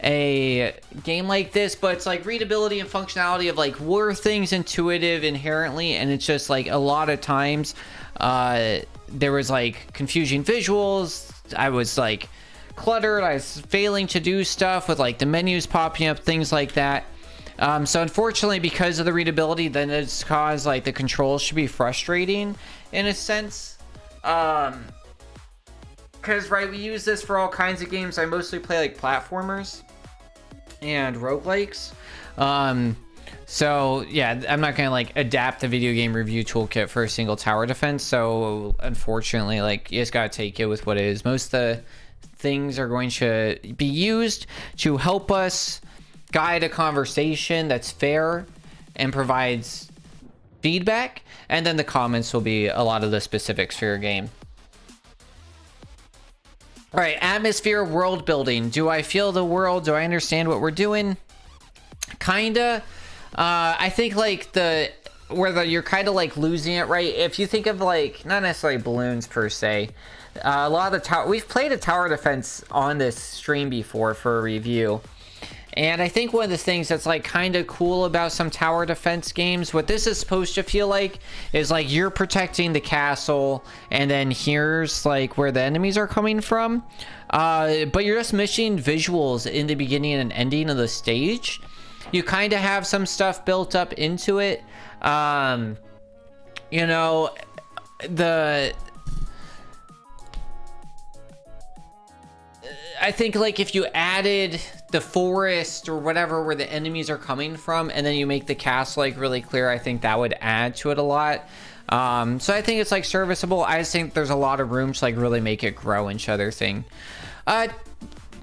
a game like this, but it's like readability and functionality of like, were things intuitive inherently, and it's just like a lot of times there was like confusing visuals. I was like cluttered. I was failing to do stuff with like the menus popping up, things like that. So unfortunately, because of the readability, then it's caused like the controls should be frustrating in a sense. Because right, we use this for all kinds of games. I mostly play like platformers and roguelikes. So yeah, I'm not gonna like adapt the video game review toolkit for a single tower defense. So unfortunately, like, you just gotta take it with what it is. Most of the things are going to be used to help us guide a conversation that's fair and provides feedback, and then the comments will be a lot of the specifics for your game. All right, atmosphere, world building. Do I feel the world? Do I understand what we're doing? Kinda. I think like you're kind of like losing it, right? If you think of like, not necessarily balloons per se, a lot of the tower, we've played a tower defense on this stream before for a review. And I think one of the things that's like kind of cool about some tower defense games, what this is supposed to feel like is like you're protecting the castle, and then here's like where the enemies are coming from. But you're just missing visuals in the beginning and ending of the stage. You kind of have some stuff built up into it. You know, I think like if you added the forest or whatever where the enemies are coming from, and then you make the castle like really clear, I think that would add to it a lot. So I think it's like serviceable. I just think there's a lot of room to like really make it grow into other thing.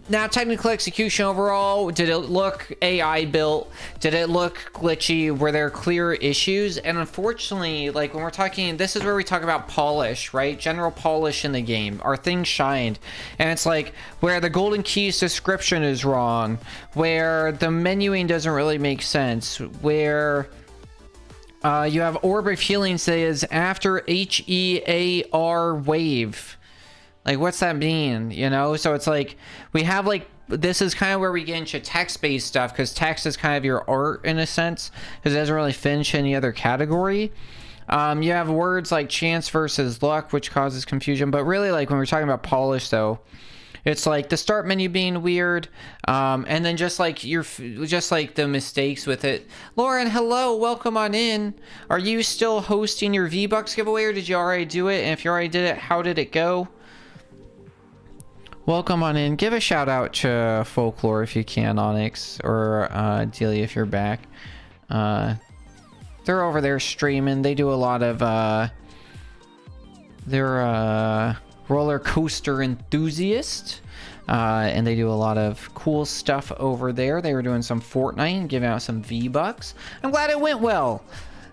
Now, technical execution overall, did it look AI built? Did it look glitchy? Were there clear issues? And unfortunately, like when we're talking, this is where we talk about polish, right? General polish in the game. Are things shined? And it's like where the golden keys description is wrong, where the menuing doesn't really make sense, where you have orb of healing says after HEAR wave. Like, what's that mean? You know? So it's like, we have like, this is kind of where we get into text-based stuff, because text is kind of your art in a sense, because it doesn't really finish any other category. You have words like chance versus luck, which causes confusion. But really, like, when we're talking about polish, though, it's like the start menu being weird, and then just like the mistakes with it. Lauren, hello, welcome on in. Are you still hosting your V-Bucks giveaway, or did you already do it? And if you already did it, how did it go? Welcome on in. Give a shout out to Folklore if you can, Onyx, or Delia if you're back. They're over there streaming. They do a lot of they're roller coaster enthusiast, and they do a lot of cool stuff over there. They were doing some Fortnite and giving out some V-Bucks. I'm glad it went well.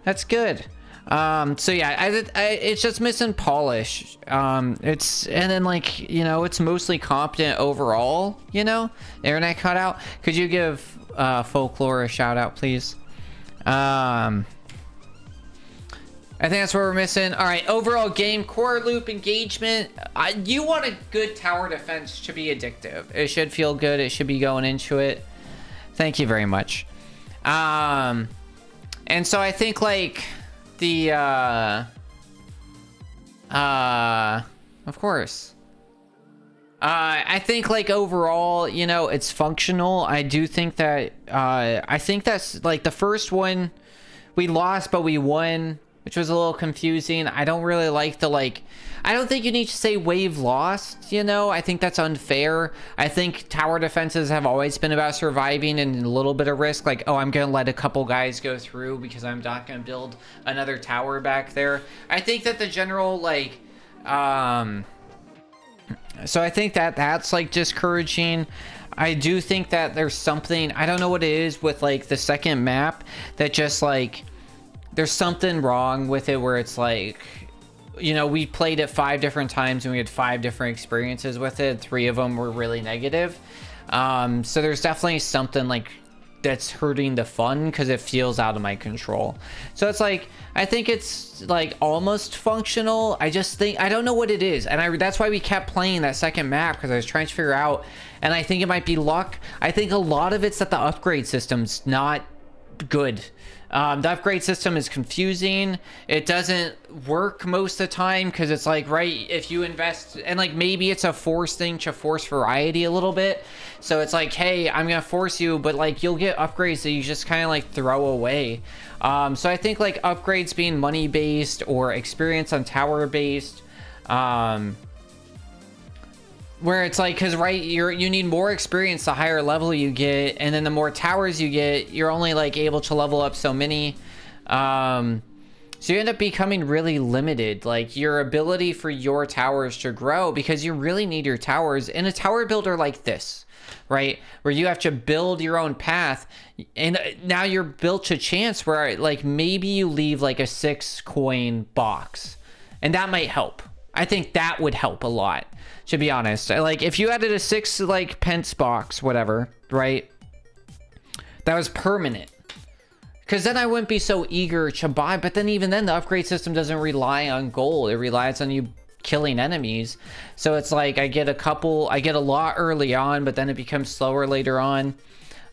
That's good. So yeah, it's just missing polish. And then like, you know, it's mostly competent overall, you know. Internet cut out. Could you give Folklore a shout out, please? I think that's what we're missing. All right, overall game, core loop engagement. You want a good tower defense to be addictive. It should feel good. It should be going into it. Thank you very much. And so I think like the of course, I think like overall, you know, it's functional. I do think that I think that's like the first one we lost, but we won which was a little confusing. I don't really like the, like, I don't think you need to say wave lost, you know? I think that's unfair. I think tower defenses have always been about surviving and a little bit of risk. Like, oh, I'm going to let a couple guys go through because I'm not going to build another tower back there. I think that the general, like, so I think that that's, like, discouraging. I do think that there's something, I don't know what it is with, like, the second map that just, like, there's something wrong with it where it's like, you know, we played it 5 different times and we had 5 different experiences with it. 3 of them were really negative. So there's definitely something, like, that's hurting the fun because it feels out of my control. So it's like, I think it's, like, almost functional. I just think, I don't know what it is. And that's why we kept playing that second map, because I was trying to figure out, and I think it might be luck. I think a lot of it's that the upgrade system's not good. The upgrade system is confusing. It doesn't work most of the time because it's like, right, if you invest, and like maybe it's a force thing to force variety a little bit. So it's like, hey, I'm gonna force you, but like you'll get upgrades that you just kind of like throw away. So I think like upgrades being money based or experience on tower based, where it's like, because right, you need more experience the higher level you get, and then the more towers you get, you're only like able to level up so many. So you end up becoming really limited, like your ability for your towers to grow, because you really need your towers in a tower builder like this, right, where you have to build your own path. And now you're built to chance where like maybe you leave like a 6 coin box, and that might help. I think that would help a lot, to be honest. Like if you added a 6 like pence box, whatever, right, that was permanent, because then I wouldn't be so eager to buy. But then even then, the upgrade system doesn't rely on gold, it relies on you killing enemies. So it's like I get a lot early on, but then it becomes slower later on.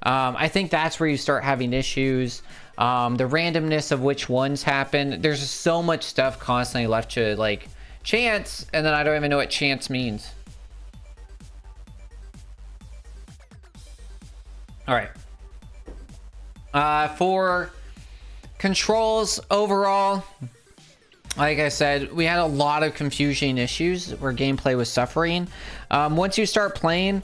I think that's where you start having issues. The randomness of which ones happen, there's just so much stuff constantly left to like chance, and then I don't even know what chance means. All right. For controls overall, like I said, we had a lot of confusion issues where gameplay was suffering. Once you start playing,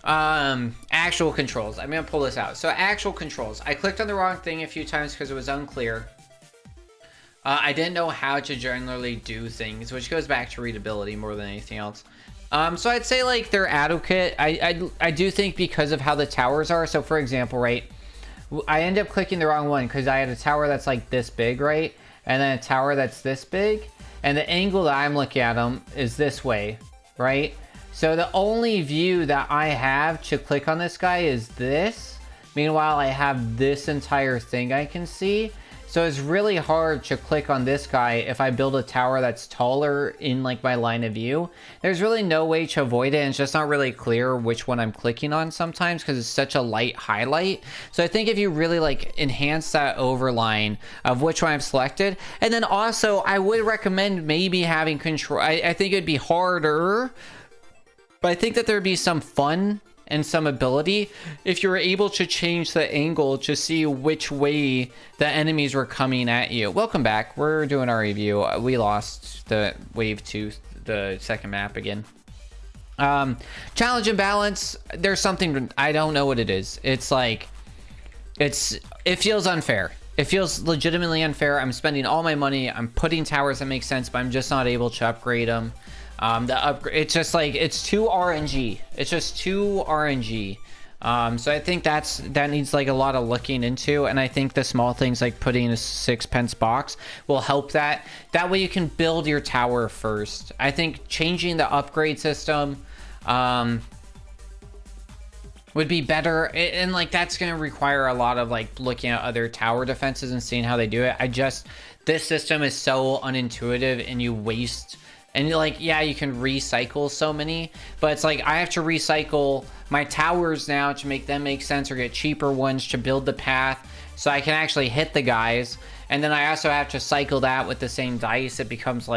actual controls, I'm gonna pull this out. So actual controls, I clicked on the wrong thing a few times because it was unclear. I didn't know how to generally do things, which goes back to readability more than anything else. So I'd say like they're adequate. I do think because of how the towers are. So for example, right, I end up clicking the wrong one because I had a tower that's like this big, right, and then a tower that's this big, and the angle that I'm looking at them is this way, right? So the only view that I have to click on this guy is this. Meanwhile, I have this entire thing I can see. So it's really hard to click on this guy if I build a tower that's taller in like my line of view. There's really no way to avoid it, and it's just not really clear which one I'm clicking on sometimes because it's such a light highlight. So I think if you really like enhance that overline of which one I've selected, and then also I would recommend maybe having control. I think it'd be harder, but I think that there'd be some fun and some ability if you were able to change the angle to see which way the enemies were coming at you. Welcome back. We're doing our review. We lost the wave 2, the second map again. Challenge and balance, there's something, I don't know what it is. It's like, it feels unfair. It feels legitimately unfair. I'm spending all my money, I'm putting towers that make sense, but I'm just not able to upgrade them. It's just like, it's too RNG. It's just too RNG. So I think that needs like a lot of looking into, and I think the small things like putting a 6 pence box will help that. That way you can build your tower first. I think changing the upgrade system would be better, and like that's going to require a lot of like looking at other tower defenses and seeing how they do it. This system is so unintuitive, and you waste. And like, yeah, you can recycle so many, but it's like I have to recycle my towers now to make them make sense, or get cheaper ones to build the path so I can actually hit the guys. And then I also have to cycle that with the same dice. It becomes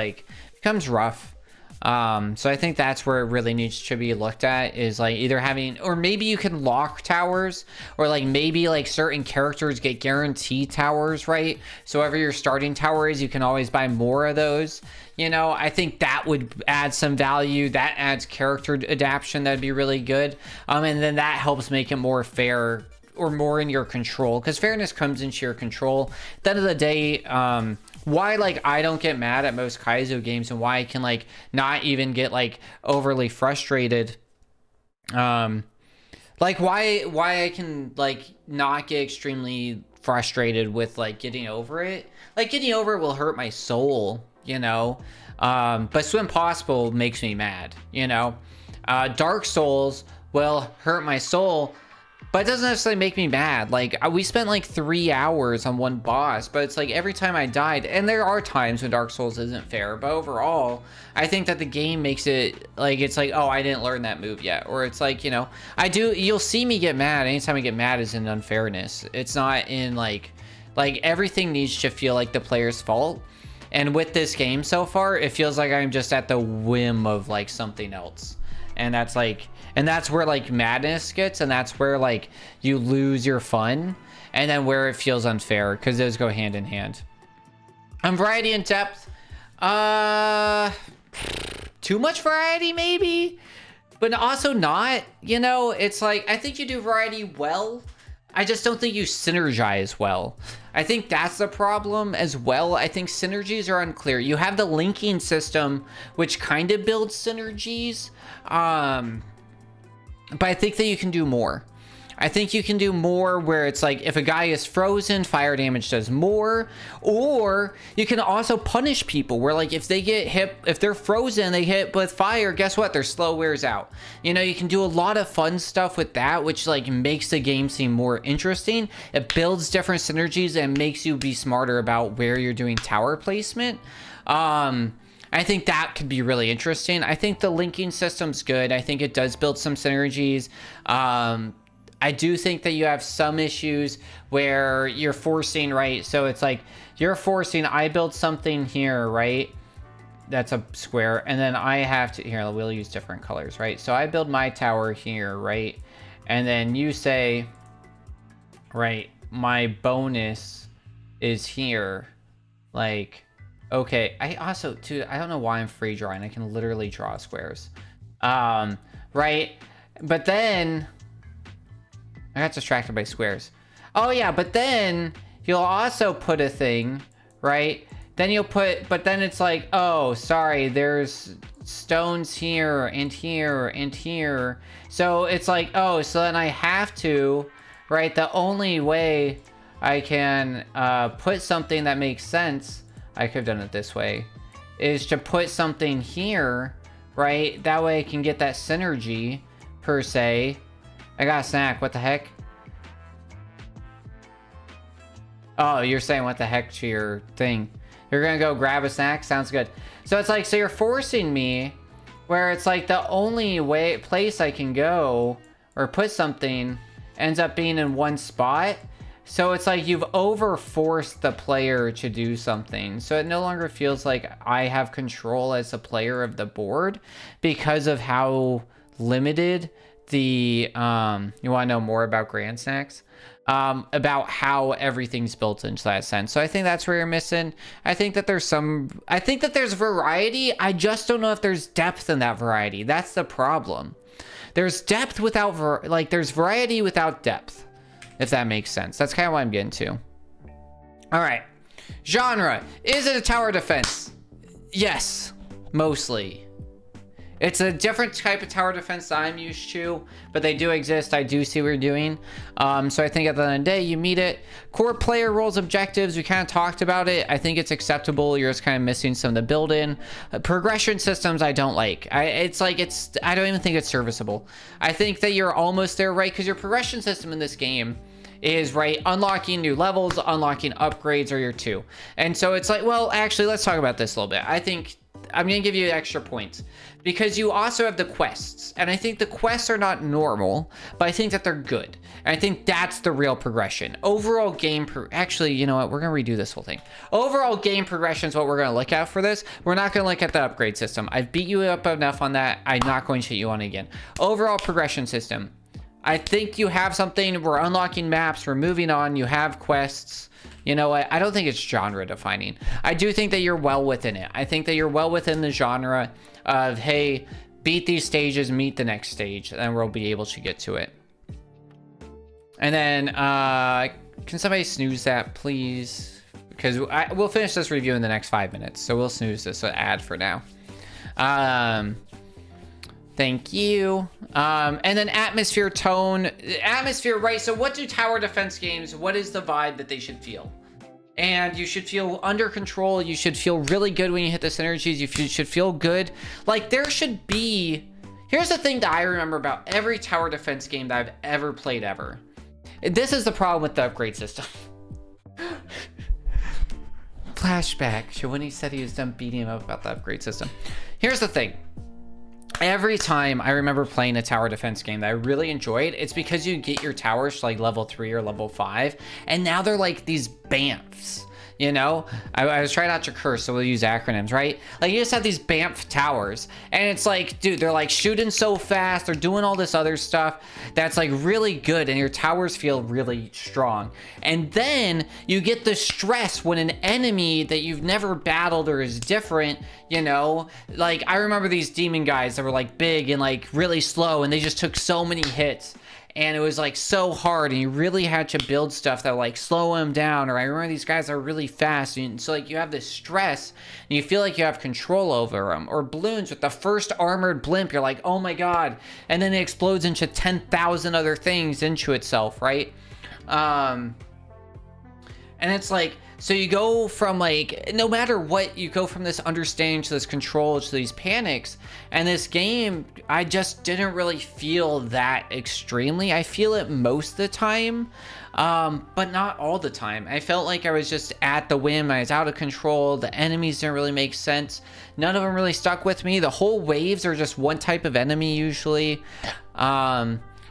rough. So I think that's where it really needs to be looked at, is like either having, or maybe you can lock towers, or like maybe like certain characters get guaranteed towers, right? So whatever your starting tower is, you can always buy more of those. You know, I think that would add some value. That adds character adaptation. That'd be really good. And then that helps make it more fair, or more in your control, because fairness comes into your control. At the end of the day, why like I don't get mad at most Kaizo games, and why I can like not even get like overly frustrated, like why I can like not get extremely frustrated with like getting over it. Like getting over it will hurt my soul, you know, but Swim Possible makes me mad, you know. Dark Souls will hurt my soul, but it doesn't necessarily make me mad. Like, we spent like 3 hours on one boss, but it's like every time I died, and there are times when Dark Souls isn't fair, but overall, I think that the game makes it, like, it's like, oh, I didn't learn that move yet. Or it's like, you know, you'll see me get mad. Anytime I get mad is in unfairness. It's not in, like everything needs to feel like the player's fault. And with this game so far, it feels like I'm just at the whim of, like, something else. And that's like, and that's where like madness gets, and that's where like you lose your fun, and then where it feels unfair, because those go hand in hand. Variety and depth, too much variety maybe, but also not, you know. It's like, I think you do variety well, I just don't think you synergize well. I think that's the problem as well. I think synergies are unclear. You have the linking system, which kind of builds synergies, but I think that you can do more. I think you can do more where it's like, if a guy is frozen, fire damage does more. Or you can also punish people where, like, if they get hit, if they're frozen, they hit with fire, guess what? Their slow wears out. You know, you can do a lot of fun stuff with that, which like makes the game seem more interesting. It builds different synergies and makes you be smarter about where you're doing tower placement. I think that could be really interesting. I think the linking system's good. I think it does build some synergies. I do think that you have some issues where you're forcing, right? So it's like, you're forcing, I build something here, right? That's a square. And then I have to, here, we'll use different colors, right? So I build my tower here, right? And then you say, right, my bonus is here. Like, okay, I also, too, I don't know why I'm free drawing. I can literally draw squares. Right? But then I got distracted by squares. Oh yeah, but then you'll also put a thing, right? Then you'll put, but then it's like, oh, sorry, there's stones here and here and here. So it's like, oh, so then I have to, right? The only way I can put something that makes sense, I could have done it this way, is to put something here, right? That way I can get that synergy, per se. I got a snack, what the heck? Oh, you're saying what the heck to your thing. You're gonna go grab a snack? Sounds good. So it's like, so you're forcing me, where it's like the only place I can go, or put something, ends up being in one spot. So it's like you've over-forced the player to do something. So it no longer feels like I have control as a player of the board, because of how limited the, you want to know more about Grand Snacks? About how everything's built into that sense. So I think that's where you're missing. I think that there's variety. I just don't know if there's depth in that variety. That's the problem. There's depth without, there's variety without depth, if that makes sense. That's kind of what I'm getting to. All right. Genre. Is it a tower defense? Yes, mostly. It's a different type of tower defense that I'm used to, but they do exist. I do see what you're doing. So I think at the end of the day, you meet it. Core player roles, objectives, we kind of talked about it. I think it's acceptable. You're just kind of missing some of the build-in. Progression systems, I don't like. I don't even think it's serviceable. I think that you're almost there, right? Because your progression system in this game is, right, unlocking new levels, unlocking upgrades are your two. And so it's like, well, actually, let's talk about this a little bit. I think I'm gonna give you extra points because you also have the quests, and I think the quests are not normal, but I think that they're good, and I think that's the real progression. Overall game actually, you know what, we're gonna redo this whole thing. Overall game progression is what we're gonna look at for this. We're not gonna look at the upgrade system. I've beat you up enough on that. I'm not going to hit you on it again. Overall progression system, I think you have something. We're unlocking maps, we're moving on, you have quests. You know what? I don't think it's genre defining. I do think that you're well within it. I think that you're well within the genre of, hey, beat these stages, meet the next stage, and we'll be able to get to it. And then, can somebody snooze that, please? Because we'll finish this review in the next 5 minutes, so we'll snooze this ad for now. Thank you. And then atmosphere, tone. Atmosphere, right? So what do tower defense games, what is the vibe that they should feel? And you should feel under control. You should feel really good when you hit the synergies. You should feel good. Like, there should be... Here's the thing that I remember about every tower defense game that I've ever played ever. This is the problem with the upgrade system. Flashback to when he said he was done beating him up about the upgrade system. Here's the thing. Every time I remember playing a tower defense game that I really enjoyed, it's because you get your towers to like level 3 or level 5, and now they're like these BAMFs, you know? I was trying not to curse, so we'll use acronyms, right? Like, you just have these BAMF towers, and it's like, dude, they're like shooting so fast, they're doing all this other stuff that's like really good, and your towers feel really strong. And then you get the stress when an enemy that you've never battled or is different, you know, like I remember these demon guys that were like big and like really slow, and they just took so many hits, and it was like so hard, and you really had to build stuff that like slow them down. Or I remember these guys are really fast, and so like you have this stress and you feel like you have control over them. Or balloons with the first armored blimp, you're like, oh my god, and then it explodes into 10,000 other things into itself, right? And it's like, so you go from like, no matter what, you go from this understanding to this control to these panics. And this game, I just didn't really feel that extremely. I feel it most of the time, but not all the time. I felt like I was just at the whim. I was out of control. The enemies didn't really make sense. None of them really stuck with me. The whole waves are just one type of enemy usually,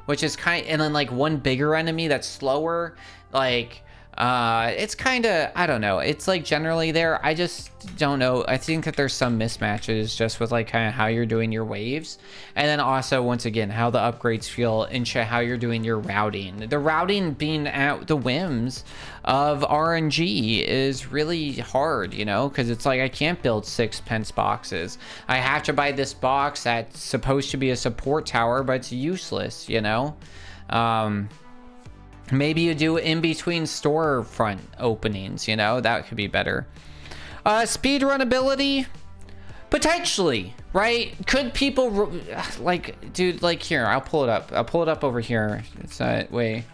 which is and then like one bigger enemy that's slower, like... it's kind of, I don't know, it's like generally there. I just don't know. I think that there's some mismatches just with like kind of how you're doing your waves, and then also once again how the upgrades feel into how you're doing your routing. The routing being at the whims of RNG is really hard, you know, because it's like I can't build 6 pence boxes. I have to buy this box that's supposed to be a support tower, but it's useless, you know. Maybe you do in between storefront openings, you know, that could be better. Speedrun ability, potentially, right? Could people like, dude, like here, I'll pull it up. I'll pull it up over here. It's not way.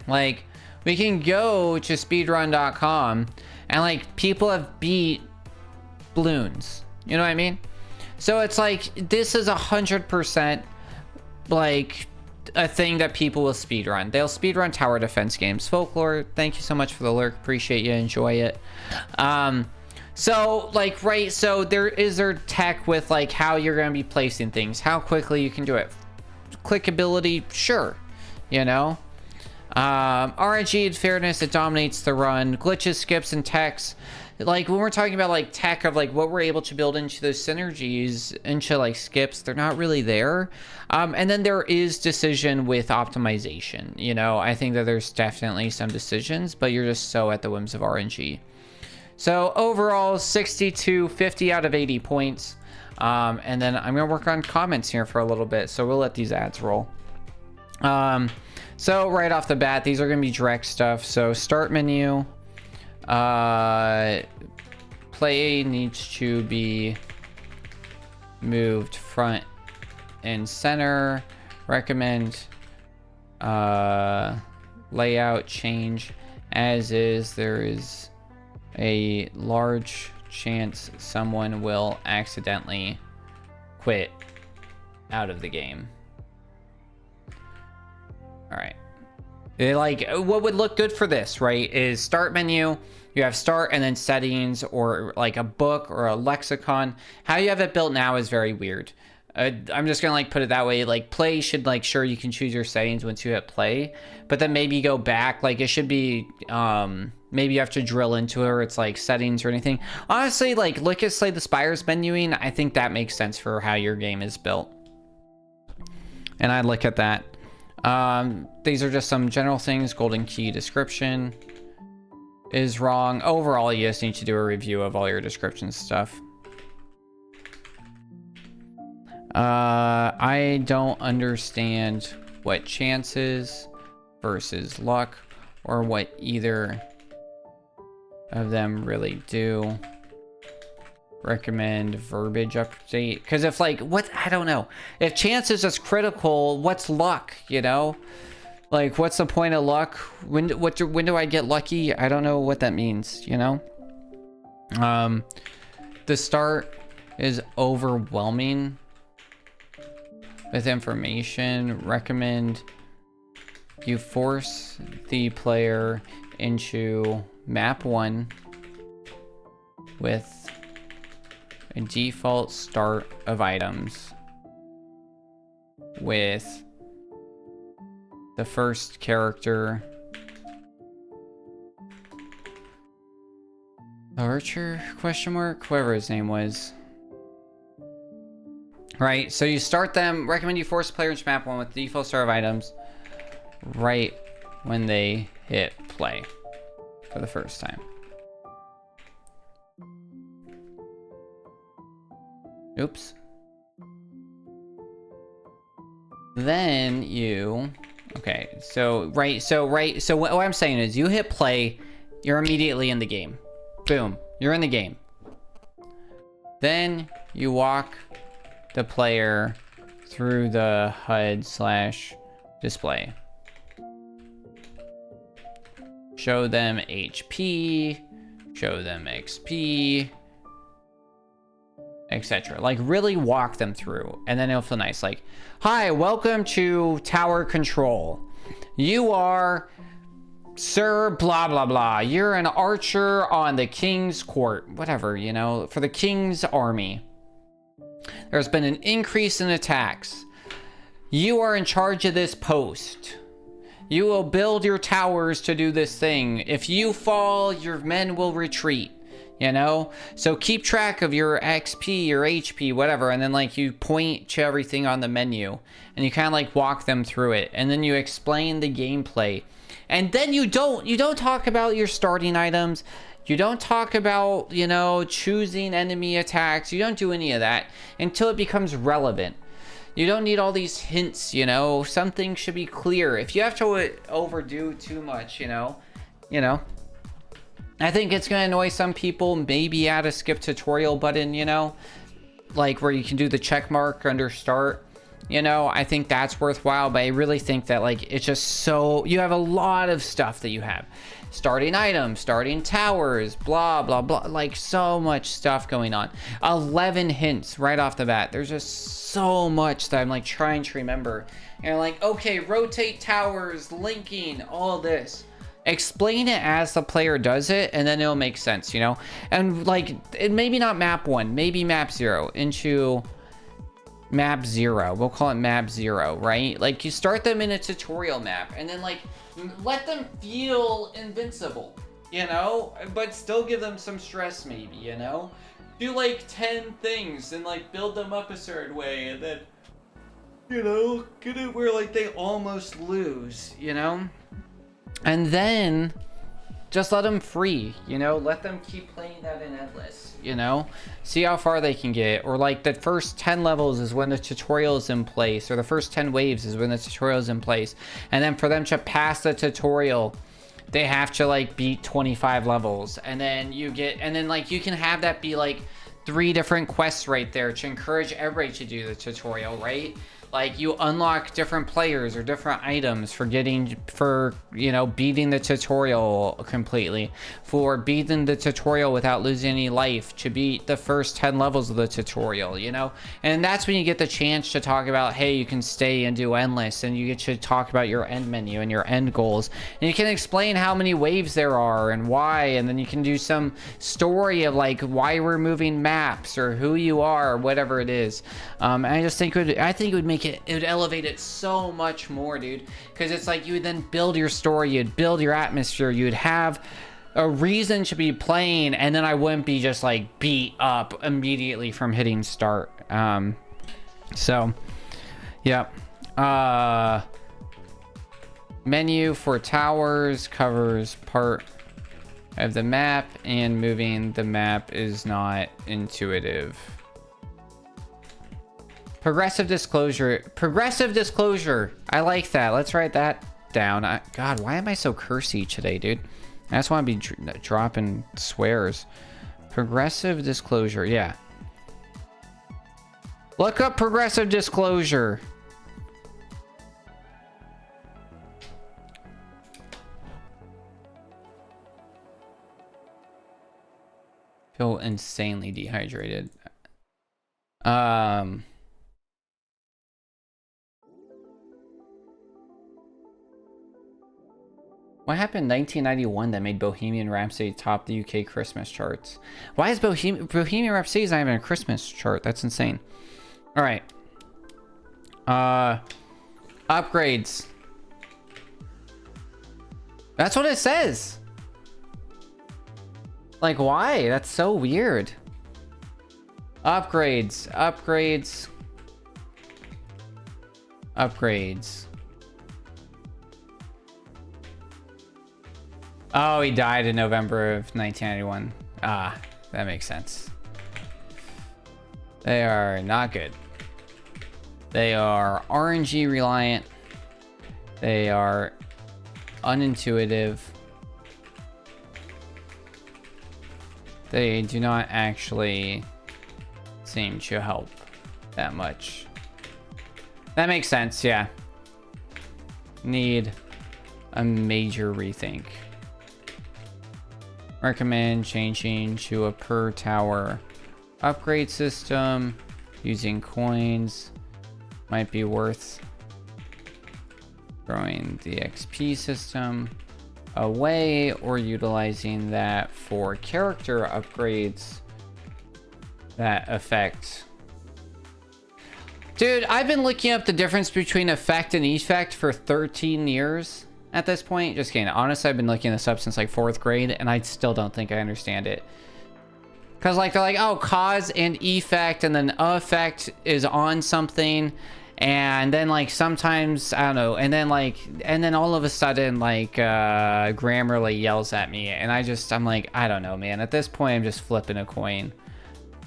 Like we can go to speedrun.com and like people have beat balloons. You know what I mean? So it's like, this is 100% like a thing that people will speedrun. They'll speedrun tower defense games. Folklore, thank you so much for the lurk. Appreciate you. Enjoy it. So like, right. So there tech with like how you're going to be placing things, how quickly you can do it. Clickability, sure. You know, RNG and fairness, it dominates the run. Glitches, skips, and techs. Like when we're talking about like tech of like what we're able to build into those synergies, into like skips, they're not really there. And then there is decision with optimization. You know, I think that there's definitely some decisions, but you're just so at the whims of RNG. So overall, 62, 50 out of 80 points. And then I'm gonna work on comments here for a little bit, so we'll let these ads roll. So right off the bat, these are gonna be direct stuff. So start menu. Play needs to be moved front and center. Recommend layout change as is. There is a large chance someone will accidentally quit out of the game. All right. Like, what would look good for this, right, is start menu. You have start and then settings, or like a book or a lexicon. How you have it built now is very weird. I'm just gonna like put it that way. Like, play should, like, sure, you can choose your settings once you hit play, but then maybe go back. Like, it should be maybe you have to drill into it, or it's like settings or anything. Honestly, like, look at Slay the Spire's menuing. I think that makes sense for how your game is built, and I'd look at that. These are just some general things. Golden key description is wrong. Overall, you just need to do a review of all your description stuff. I don't understand what chances versus luck, or what either of them really do. Recommend verbiage update, because if, like, what, I don't know, if chance is just critical, what's luck, you know? Like, what's the point of luck? When do I get lucky? I don't know what that means, you know? The start is overwhelming with information. Recommend you force the player into map 1 with a default start of items with the first character, Archer, question mark, whoever his name was. Right, so you start them. Recommend you force the player into map 1 with the default start of items right when they hit play for the first time. Oops. Then you, okay, so what I'm saying is, you hit play, you're immediately in the game. Boom, you're in the game. Then you walk the player through the HUD/display. Show them HP, show them XP, etc. Like, really walk them through, and then it'll feel nice. Like, hi, welcome to tower control. You are Sir blah blah blah. You're an archer on the king's court, whatever, you know, for the king's army. There's been an increase in attacks. You are in charge of this post. You will build your towers to do this thing. If you fall, your men will retreat. You know, so keep track of your XP, your HP, whatever, and then, like, you point to everything on the menu, and you kind of, like, walk them through it, and then you explain the gameplay, and then you don't talk about your starting items. You don't talk about, you know, choosing enemy attacks. You don't do any of that until it becomes relevant. You don't need all these hints, you know. Something should be clear. If you have to overdo too much, you know. I think it's going to annoy some people. Maybe add a skip tutorial button, you know, like where you can do the check mark under start. You know, I think that's worthwhile, but I really think that, like, it's just so, you have a lot of stuff that you have. Starting items, starting towers, blah, blah, blah. Like, so much stuff going on. 11 hints right off the bat. There's just so much that I'm, like, trying to remember. And like, okay, rotate towers, linking, all this. Explain it as the player does it, and then it'll make sense, you know? And, like, it maybe not map 1, maybe map 0 into map 0. We'll call it map 0, right? Like, you start them in a tutorial map, and then, like, let them feel invincible, you know? But still give them some stress, maybe, you know? Do, like, 10 things and, like, build them up a certain way, and then, you know, get it where, like, they almost lose, you know? And then just let them free, you know, let them keep playing that in endless, you know, see how far they can get. Or, like, the first 10 levels is when the tutorial is in place, or the first 10 waves is when the tutorial is in place. And then for them to pass the tutorial, they have to, like, beat 25 levels. And then you get, and then, like, you can have that be, like, 3 different quests right there to encourage everybody to do the tutorial, right? Like, you unlock different players or different items for you know, beating the tutorial completely, for beating the tutorial without losing any life, to beat the first 10 levels of the tutorial, you know? And that's when you get the chance to talk about, hey, you can stay and do endless, and you get to talk about your end menu and your end goals. And you can explain how many waves there are and why, and then you can do some story of like why we're moving maps or who you are or whatever it is. And I just think it would make it would elevate it so much more, dude, because it's like you would then build your story, you'd build your atmosphere, you'd have a reason to be playing, and then I wouldn't be just like beat up immediately from hitting start. So yeah. Menu for towers covers part of the map, and moving the map is not intuitive. Progressive disclosure. I like that. Let's write that down. God, why am I so cursy today, dude? I just want to be dropping swears. Progressive disclosure. Yeah. Look up progressive disclosure. Feel insanely dehydrated. What happened in 1991 that made Bohemian Rhapsody top the UK Christmas charts? Why is Bohemian Rhapsody not even a Christmas chart? That's insane. All right. Upgrades. That's what it says. Like, why? That's so weird. Upgrades. Oh, he died in November of 1991. Ah, that makes sense. They are not good. They are RNG reliant. They are unintuitive. They do not actually seem to help that much. That makes sense, yeah. Need a major rethink. Recommend changing to a per tower upgrade system. Using coins might be worth throwing the XP system away, or utilizing that for character upgrades that affect. Dude, I've been looking up the difference between effect and effect for 13 years at this point. Just kidding. Honestly, I've been looking this up since like 4th grade, and I still don't think I understand it. Because like they're like, oh, cause and effect, and then effect is on something, and then like sometimes I don't know, and then all of a sudden like Grammarly yells at me, and I'm like, I don't know, man. At this point, I'm just flipping a coin.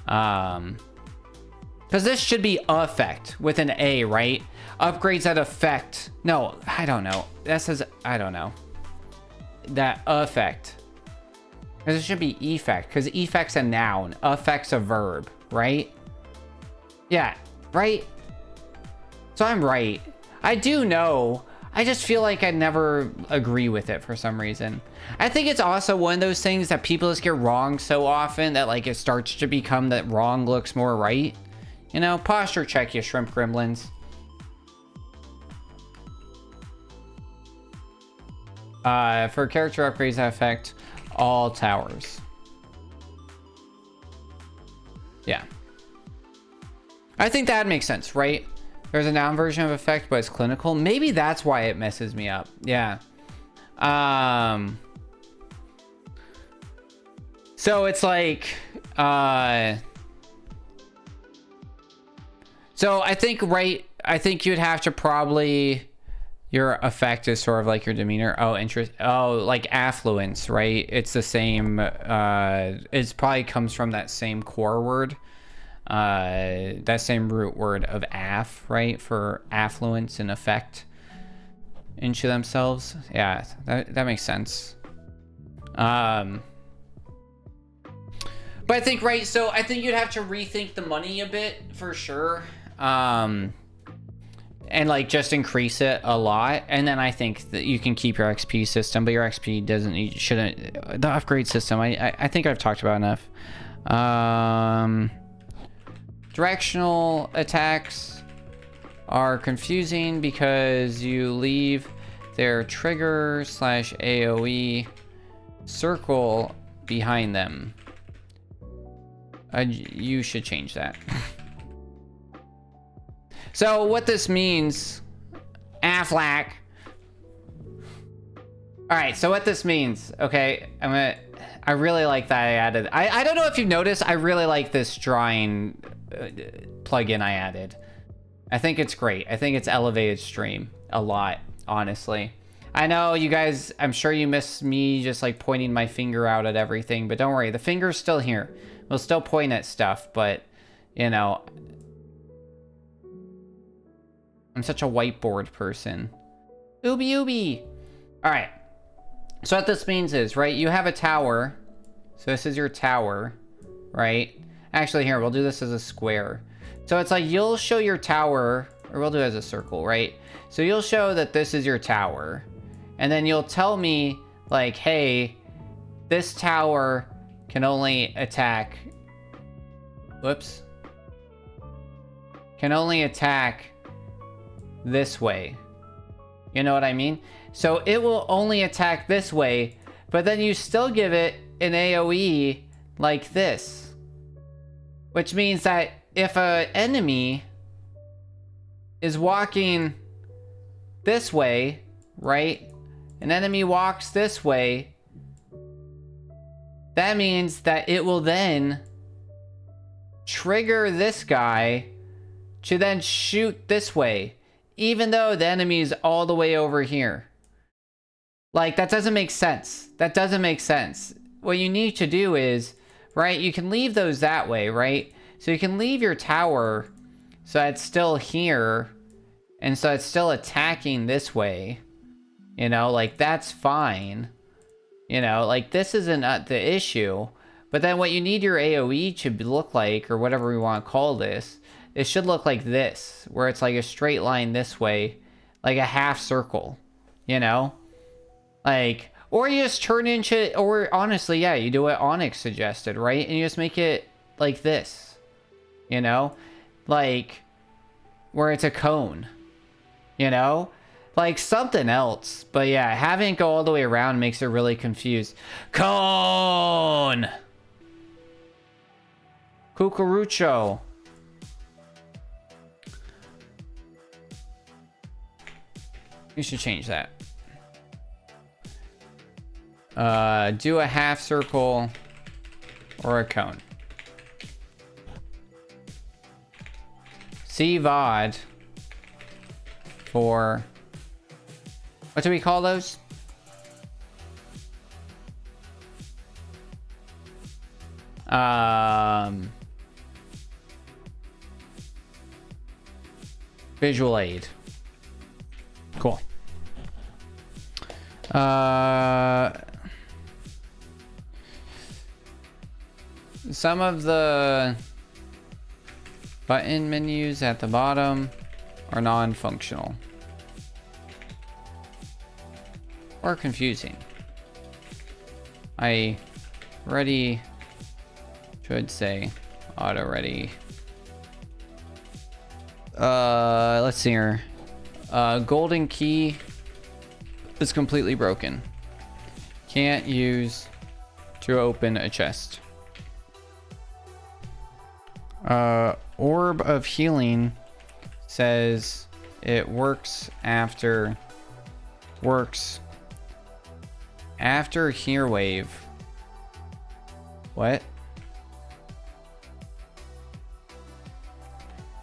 Because this should be effect with an A, right? Upgrades that affect. No, I don't know. That says, I don't know. That effect. Because it should be effect. Because effect's a noun. Affect's a verb, right? Yeah, right? So I'm right. I do know. I just feel like I never agree with it for some reason. I think it's also one of those things that people just get wrong so often that like it starts to become that wrong looks more right. You know, posture check, you shrimp gremlins. For character upgrades that affect all towers. Yeah. I think that makes sense, right? There's a noun version of effect, but it's clinical. Maybe that's why it messes me up. Yeah. So it's like, so I think, right, I think you'd have to probably, your effect is sort of like your demeanor. Oh, interest. Oh, like affluence, right? It's the same, it probably comes from that same core word. That same root word of aff, right? For affluence and effect into themselves. Yeah, that makes sense. But I think, right, so I think you'd have to rethink the money a bit for sure. and like just increase it a lot, and then I think that you can keep your XP system, but your XP doesn't need, shouldn't, the upgrade system, I think I've talked about enough. Directional attacks are confusing because you leave their trigger / AoE circle behind them. You should change that. So what this means, Affleck. All right, so what this means, okay, I really like that I added. I don't know if you've noticed, I really like this drawing plugin I added. I think it's great. I think it's elevated stream a lot, honestly. I know you guys, I'm sure you miss me just like pointing my finger out at everything, but don't worry, the finger's still here. We'll still point at stuff, but you know, I'm such a whiteboard person. Ooby ooby. All right. So what this means is, right, you have a tower. So this is your tower, right? Actually, here, we'll do this as a square. So it's like you'll show your tower, or we'll do it as a circle, right? So you'll show that this is your tower. And then you'll tell me, like, hey, this tower can only attack... Whoops. Can only attack this way. You know what I mean? So it will only attack this way, but then you still give it an AoE like this. Which means that if an enemy is walking this way, right? An enemy walks this way, that means that it will then trigger this guy to then shoot this way, even though the enemy is all the way over here. Like, that doesn't make sense. That doesn't make sense. What you need to do is, right, you can leave those that way, right? So you can leave your tower so it's still here, and so it's still attacking this way. You know, like, that's fine. You know, like, this isn't the issue. But then what you need your AoE to look like, or whatever we want to call this, it should look like this, where it's like a straight line this way, like a half circle, you know? Like, or you just turn into, or honestly, yeah, you do what Onyx suggested, right? And you just make it like this, you know? Like, where it's a cone, you know? Like something else. But yeah, having it go all the way around makes it really confused. Cone! Cucurucho. You should change that. Do a half circle or a cone. C VOD for, what do we call those? Visual aid. Cool. Some of the button menus at the bottom are non-functional or confusing. I ready should say auto ready. Let's see here. Golden key is completely broken. Can't use to open a chest. Orb of healing says it works after here wave. What?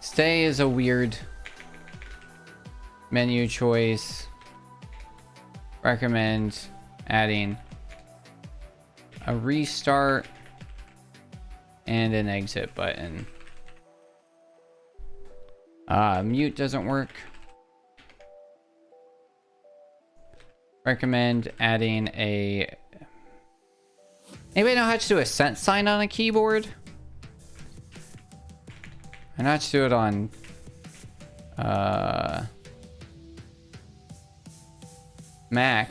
Stay is a weird menu choice. Recommend adding a restart and an exit button. Mute doesn't work. Recommend adding a... Anybody know how to do a sense sign on a keyboard? I know how to do it on Mac.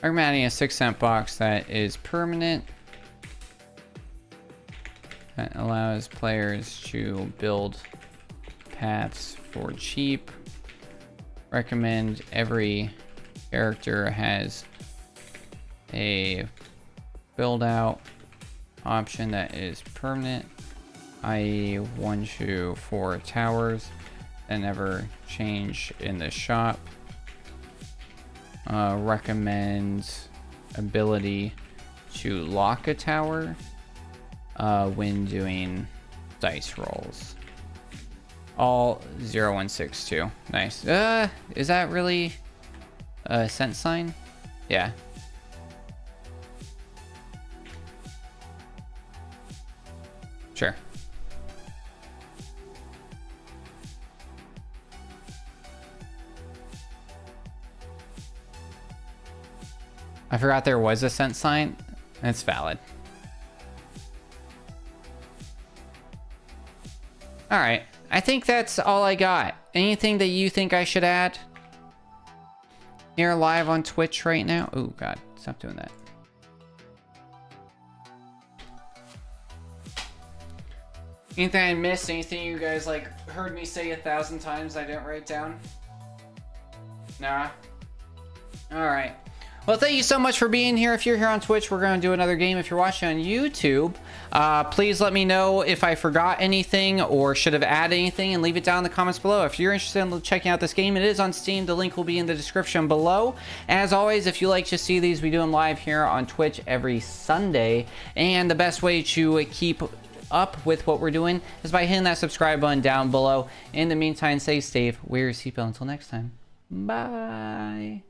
I'm adding a 6-cent box that is permanent. That allows players to build paths for cheap. Recommend every character has a build out option that is permanent, i.e. 1 to 4 towers that never change in the shop. Recommends ability to lock a tower when doing dice rolls. All 0162. Nice. Is that really a cent sign? Yeah. Sure. I forgot there was a cent sign. That's valid. All right. I think that's all I got. Anything that you think I should add? Here live on Twitch right now. Oh God, stop doing that. Anything I missed? Anything you guys like heard me say 1,000 times I didn't write down? Nah. All right. Well, thank you so much for being here. If you're here on Twitch, we're going to do another game. If you're watching on YouTube, please let me know if I forgot anything or should have added anything, and leave it down in the comments below. If you're interested in checking out this game, it is on Steam. The link will be in the description below. As always, if you like to see these, we do them live here on Twitch every Sunday. And the best way to keep up with what we're doing is by hitting that subscribe button down below. In the meantime, stay safe, wear your seatbelt. Until next time, bye.